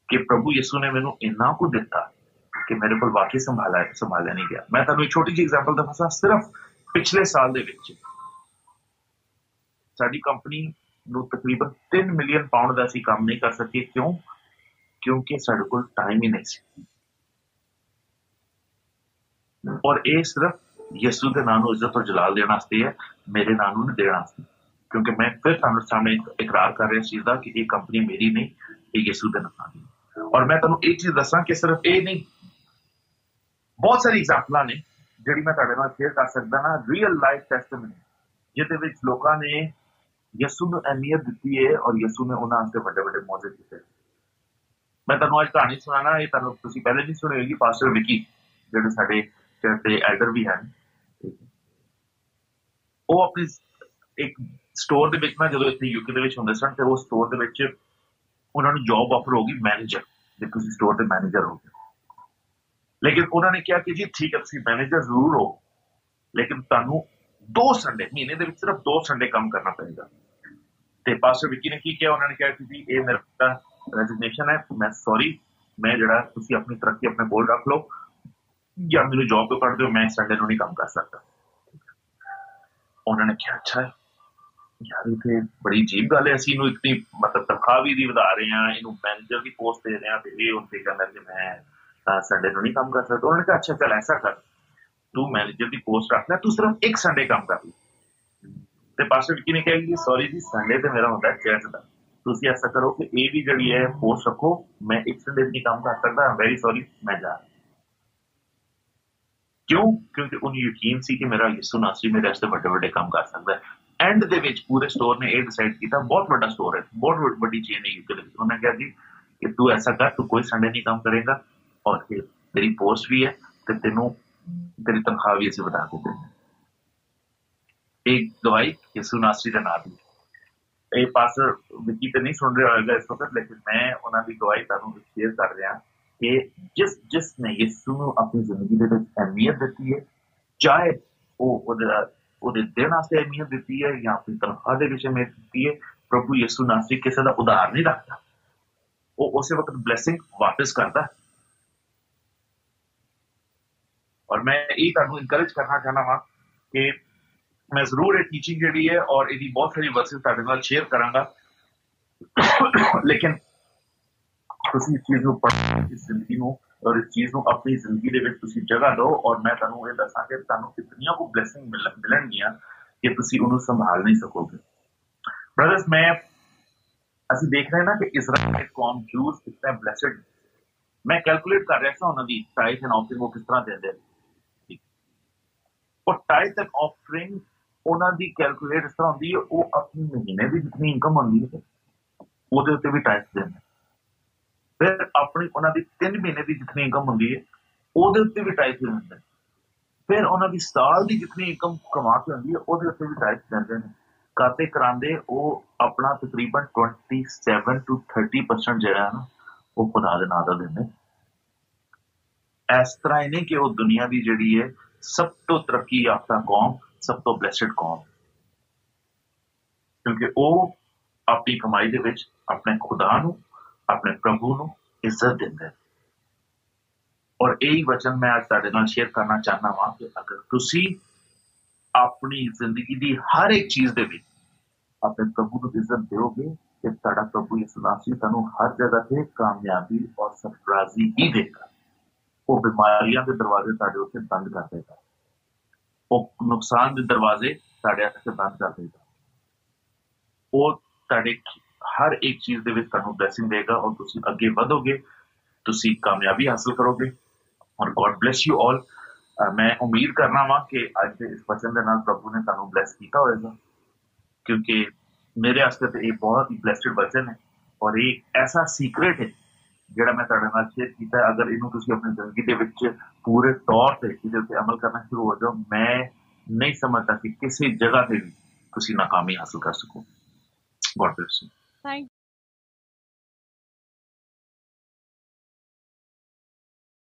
कि प्रभु यीशु ने मैनू इन्ना कुछ दिता कि मेरे को वाकई संभाला नहीं गया। मैं तुहानू एक छोटी जी एग्जाम्पल दसा, सिर्फ पिछले साल दे विच साडी कंपनी नू तकरीबन 3 मिलियन पाउंड दा असीं काम नहीं कर सके। क्यों? क्योंकि साडे कोल टाइम ही नहीं सी। और ये सिर्फ यीशु के नाम इज्जत और जलाल देने वास्ते है, मेरे नाम नहीं देने वास्ते, क्योंकि मैं फिर तुहानू सामने इकरार कर रहा इस चीज का कि ये कंपनी मेरी नहीं, ये यीशु के नाम दी। और मैं तुहानू एक चीज दसा कि सिर्फ ये नहीं, बहुत सारी एग्जाम्पल ने जिहड़ी मैं तुहाडे नाल शेयर कर सकदा ना, रियल लाइफ टेस्टिमनी जिहदे विच लोकां ने यीशु नू अहमियत दी है और यीशु ने उन्हां वास्ते वड्डे वड्डे मौजे कीते। मैं तुहानू आज कहानी सुनाना, ये तुहानू तुसीं पहले नहीं सुनी होगी, पास्टर विकी जिहड़े साडे चर्च दे एल्डर भी हैं, वो अपनी एक स्टोर दे विच ना जदों इत्थे यूके दे विच हुंदे सन ते वो स्टोर दे विच उन्हां नू जॉब ऑफर होगी मैनेजर, जे तुसीं स्टोर दे मैनेजर हो। लेकिन उन्होंने कहा कि जी ठीक है तुसीं मैनेजर जरूर हो, लेकिन तुहानू 2 संडे महीने दे विच सिर्फ 2 संडे काम करना पड़ेगा। ते पास्टर विकी ने की किया, उन्होंने कहा कि जी ये मेरा रेजिग्नेशन है, मैं सॉरी, मैं जरा तुसीं अपनी तरक्की अपने कोल रख लो या मेनू जॉब पे कर दो, मैं संडे नू नहीं काम कर सकता। उन्होंने कहा अच्छा है यार, ये बड़ी अजीब गल है, असीं इनू इतनी मतलब तनख्वाह भी दी वधा रहे हैं, इनू मैनेजर की पोस्ट दे रहे हैं, तो ये उनसे कहना कि मैं संडे नू नहीं काम कर सकता। उन्होंने कहा अच्छा चल ऐसा कर, तू मैनेजर की पोस्ट रखना, तू सिर्फ एक संडे काम कर ले। पास्टर विकी ने कहा कि सॉरी जी, संडे तो मेरा होता है चर्च का, तुसीं ऐसा करो कि ये भी जिहड़ी है पोस्ट रखो, मैं एक संडे नहीं काम कर सकता, वेरी सॉरी, मैं जा रहा। क्यों? क्योंकि उन्हें यकीन सी कि मेरा यीशु नासरी मेरे वास्ते बड़े बड़े काम कर सकता है। एंड दे विच पूरे स्टोर ने यह डिसाइड किया, बहुत बड़ा स्टोर है, बहुत बड़ी चेन है यूके। उन्होंने कहा जी कि तू ऐसा कर, तू कोई संडे नहीं काम करेगा और फिर तेरी पोस्ट भी है तो तेनों तेरी तनख्वाह भी असं बढ़ा देते हैं। एक गवाही यीशु नासरी का नाम दी। ਇਹ ਪਾਸਟਰ ਵਿੱਕੀ ਤੇ ਨਹੀਂ ਸੁਣ ਰਿਹਾ ਹੋਏਗਾ ਇਸ ਵਕਤ, ਲੇਕਿਨ ਮੈਂ ਉਹਨਾਂ ਦੀ ਗਵਾਹੀ ਤੁਹਾਨੂੰ ਸ਼ੇਅਰ ਕਰ ਰਿਹਾ ਕਿ ਜਿਸ ਨੇ ਯਿਸੂ ਨੂੰ ਆਪਣੀ ਜ਼ਿੰਦਗੀ ਦੇ ਵਿੱਚ ਅਹਿਮੀਅਤ ਦਿੱਤੀ ਹੈ, ਚਾਹੇ ਉਹ ਉਹਦੇ ਦਿਨ ਵਾਸਤੇ ਅਹਿਮੀਅਤ ਦਿੱਤੀ ਹੈ ਜਾਂ ਆਪਣੀ ਤਨਖਾਹ ਦੇ ਵਿੱਚ ਅਹਿਮੀਅਤ ਦਿੱਤੀ ਹੈ, ਪ੍ਰਭੂ ਯਿਸੂ ਨਾਸਰੀ ਕਿਸੇ ਦਾ ਉਧਾਰ ਨਹੀਂ ਰੱਖਦਾ, ਉਹ ਉਸੇ ਵਕਤ ਬਲੈਸਿੰਗ ਵਾਪਸ ਕਰਦਾ। ਔਰ ਮੈਂ ਇਹ ਤੁਹਾਨੂੰ ਇਨਕਰੇਜ ਕਰਨਾ ਚਾਹੁੰਦਾ ਹਾਂ ਕਿ मैं जरूर ये टीचिंग जी है और ये बहुत सारी वर्सेस ਤੁਹਾਡੇ ਨਾਲ शेयर करांगा, लेकिन ਤੁਸੀਂ इस चीज़ ਨੂੰ ਪੜ੍ਹੋ, इस जिंदगी ਨੂੰ और इस चीज़ ਨੂੰ अपनी जिंदगी ਦੇ ਵਿੱਚ ਤੁਸੀਂ ਜਗ੍ਹਾ ਦਿਓ। और मैं ਤੁਹਾਨੂੰ ਇਹ ਦੱਸਾਂ ਕਿ ਤੁਹਾਨੂੰ ਕਿੰਨੀਆਂ ਕੋ ਬਲੇਸਿੰਗ ਮਿਲਣਗੀਆਂ ਕਿ ਤੁਸੀਂ ਉਹਨੂੰ ਸੰਭਾਲ ਨਹੀਂ ਸਕੋਗੇ। ब्रदर्स, मैं ਅਸੀਂ ਦੇਖ ਰਹੇ ਨਾ ਕਿ ਇਜ਼ਰਾइल ਦੇ ਕੌਮ ਜੂਸ ਕਿੰਨੇ ਬਲੇਸਡ। मैं कैलकुलेट कर रहा था ਉਹਨਾਂ ਦੀ ਟਾਈਥ ਐਂਡ ਆਫਰਿੰਗ ਉਹ ਕਿਸ ਤਰ੍ਹਾਂ ਦਿੰਦੇ ਨੇ। और टाइथ एंड ऑफरिंग ਉਹਨਾਂ ਦੀ ਕੈਲਕੂਲੇਟ ਇਸ ਤਰ੍ਹਾਂ ਹੁੰਦੀ ਹੈ, ਉਹ ਆਪਣੀ ਮਹੀਨੇ ਦੀ ਜਿੰਨੀ ਇਨਕਮ ਹੁੰਦੀ ਹੈ ਉਹਦੇ ਉੱਤੇ ਵੀ ਟੈਕਸ ਦਿੰਦੇ। ਫਿਰ ਆਪਣੀ ਉਹਨਾਂ ਦੀ 3 ਮਹੀਨੇ ਦੀ ਜਿੰਨੀ ਇਨਕਮ ਹੁੰਦੀ ਹੈ ਉਹਦੇ ਉੱਤੇ ਵੀ ਟੈਕਸ ਦਿੰਦੇ। ਫਿਰ ਉਹਨਾਂ ਦੀ ਸਾਲ ਦੀ ਜਿੰਨੀ ਇਨਕਮ ਕਮਾ ਕੇ ਹੁੰਦੀ ਹੈ ਉਹਦੇ ਉੱਤੇ ਵੀ ਟੈਕਸ ਦਿੰਦੇ ਨੇ। ਕਾਤੇ ਕਰਾਉਂਦੇ ਉਹ ਆਪਣਾ ਤਕਰੀਬਨ 27 to 30% ਜਿਹੜਾ ਨਾ ਉਹ ਖੁਦਾ ਦੇ ਨਾਂ ਦਾ ਦਿੰਦੇ। ਇਸ ਤਰ੍ਹਾਂ ਹੀ ਨਹੀਂ ਕਿ ਉਹ ਦੁਨੀਆ ਦੀ ਜਿਹੜੀ ਹੈ ਸਭ ਤੋਂ ਤਰੱਕੀ ਯਾਫਤਾ ਕੌਮ, ਸਭ ਤੋਂ ਬਲੈਸਡ ਕੌਮ, ਕਿਉਂਕਿ ਉਹ ਆਪਣੀ ਕਮਾਈ ਦੇ ਵਿੱਚ ਆਪਣੇ ਖੁਦਾ ਨੂੰ, ਆਪਣੇ ਪ੍ਰਭੂ ਨੂੰ ਇੱਜ਼ਤ ਦਿੰਦੇ। ਔਰ ਇਹੀ ਵਚਨ ਮੈਂ ਅੱਜ ਤੁਹਾਡੇ ਨਾਲ ਸ਼ੇਅਰ ਕਰਨਾ ਚਾਹੁੰਦਾ ਹਾਂ ਕਿ ਅਗਰ ਤੁਸੀਂ ਆਪਣੀ ਜ਼ਿੰਦਗੀ ਦੀ ਹਰ ਇੱਕ ਚੀਜ਼ ਦੇ ਵਿੱਚ ਆਪਣੇ ਪ੍ਰਭੂ ਨੂੰ ਇੱਜ਼ਤ ਦਿਓਗੇ ਤੇ ਤੁਹਾਡਾ ਪ੍ਰਭੂ ਯਿਸੂ ਮਸੀਹ ਤੁਹਾਨੂੰ ਹਰ ਜਗ੍ਹਾ ਤੇ ਕਾਮਯਾਬੀ ਔਰ ਸਰਫਰਾਜ਼ੀ ਹੀ ਦੇਗਾ। ਉਹ ਬਿਮਾਰੀਆਂ ਦੇ ਦਰਵਾਜ਼ੇ ਤੁਹਾਡੇ ਉੱਤੇ ਬੰਦ ਕਰ ਦੇਗਾ, ਉਹ ਨੁਕਸਾਨ ਦੇ ਦਰਵਾਜ਼ੇ ਤੁਹਾਡੇ ਵਾਸਤੇ ਬੰਦ ਕਰ ਦੇਗਾ। ਉਹ ਤੁਹਾਡੇ ਹਰ ਇੱਕ ਚੀਜ਼ ਦੇ ਵਿੱਚ ਤੁਹਾਨੂੰ ਬਲੈਸਿੰਗ ਦੇਗਾ ਔਰ ਤੁਸੀਂ ਅੱਗੇ ਵਧੋਗੇ, ਤੁਸੀਂ ਕਾਮਯਾਬੀ ਹਾਸਲ ਕਰੋਗੇ। ਔਰ ਗॉड ਬਲੈਸ ਯੂ ਆਲ। ਮੈਂ ਉਮੀਦ ਕਰਨਾ ਵਾਂ ਕਿ ਅੱਜ ਦੇ ਇਸ ਵਚਨ ਦੇ ਨਾਲ ਪ੍ਰਭੂ ਨੇ ਤੁਹਾਨੂੰ ਬਲੈਸ ਕੀਤਾ ਹੋਵੇਗਾ, ਕਿਉਂਕਿ ਮੇਰੇ ਵਾਸਤੇ ਤਾਂ ਇਹ ਬਹੁਤ ਹੀ ਬਲੈਸਡ ਵਚਨ ਹੈ ਔਰ ਇਹ ਐਸਾ ਸੀਕ੍ਰੇਟ ਹੈ ਜਿਹੜਾ ਮੈਂ ਤੁਹਾਡੇ ਨਾਲ ਸ਼ੇਅਰ ਕੀਤਾ। ਅਗਰ ਇਹਨੂੰ ਤੁਸੀਂ ਆਪਣੀ ਜ਼ਿੰਦਗੀ ਦੇ ਵਿੱਚ ਪੂਰੇ ਤੌਰ ਤੇ ਇਹਦੇ ਉੱਤੇ ਅਮਲ ਕਰਨਾ ਸ਼ੁਰੂ ਹੋ ਜਾਓ, ਮੈਂ ਨਹੀਂ ਸਮਝਦਾ ਕਿ ਕਿਸੇ ਜਗ੍ਹਾ ਤੇ ਵੀ ਤੁਸੀਂ ਨਾਕਾਮੀ ਹਾਸਲ ਕਰ ਸਕੋ। God bless you.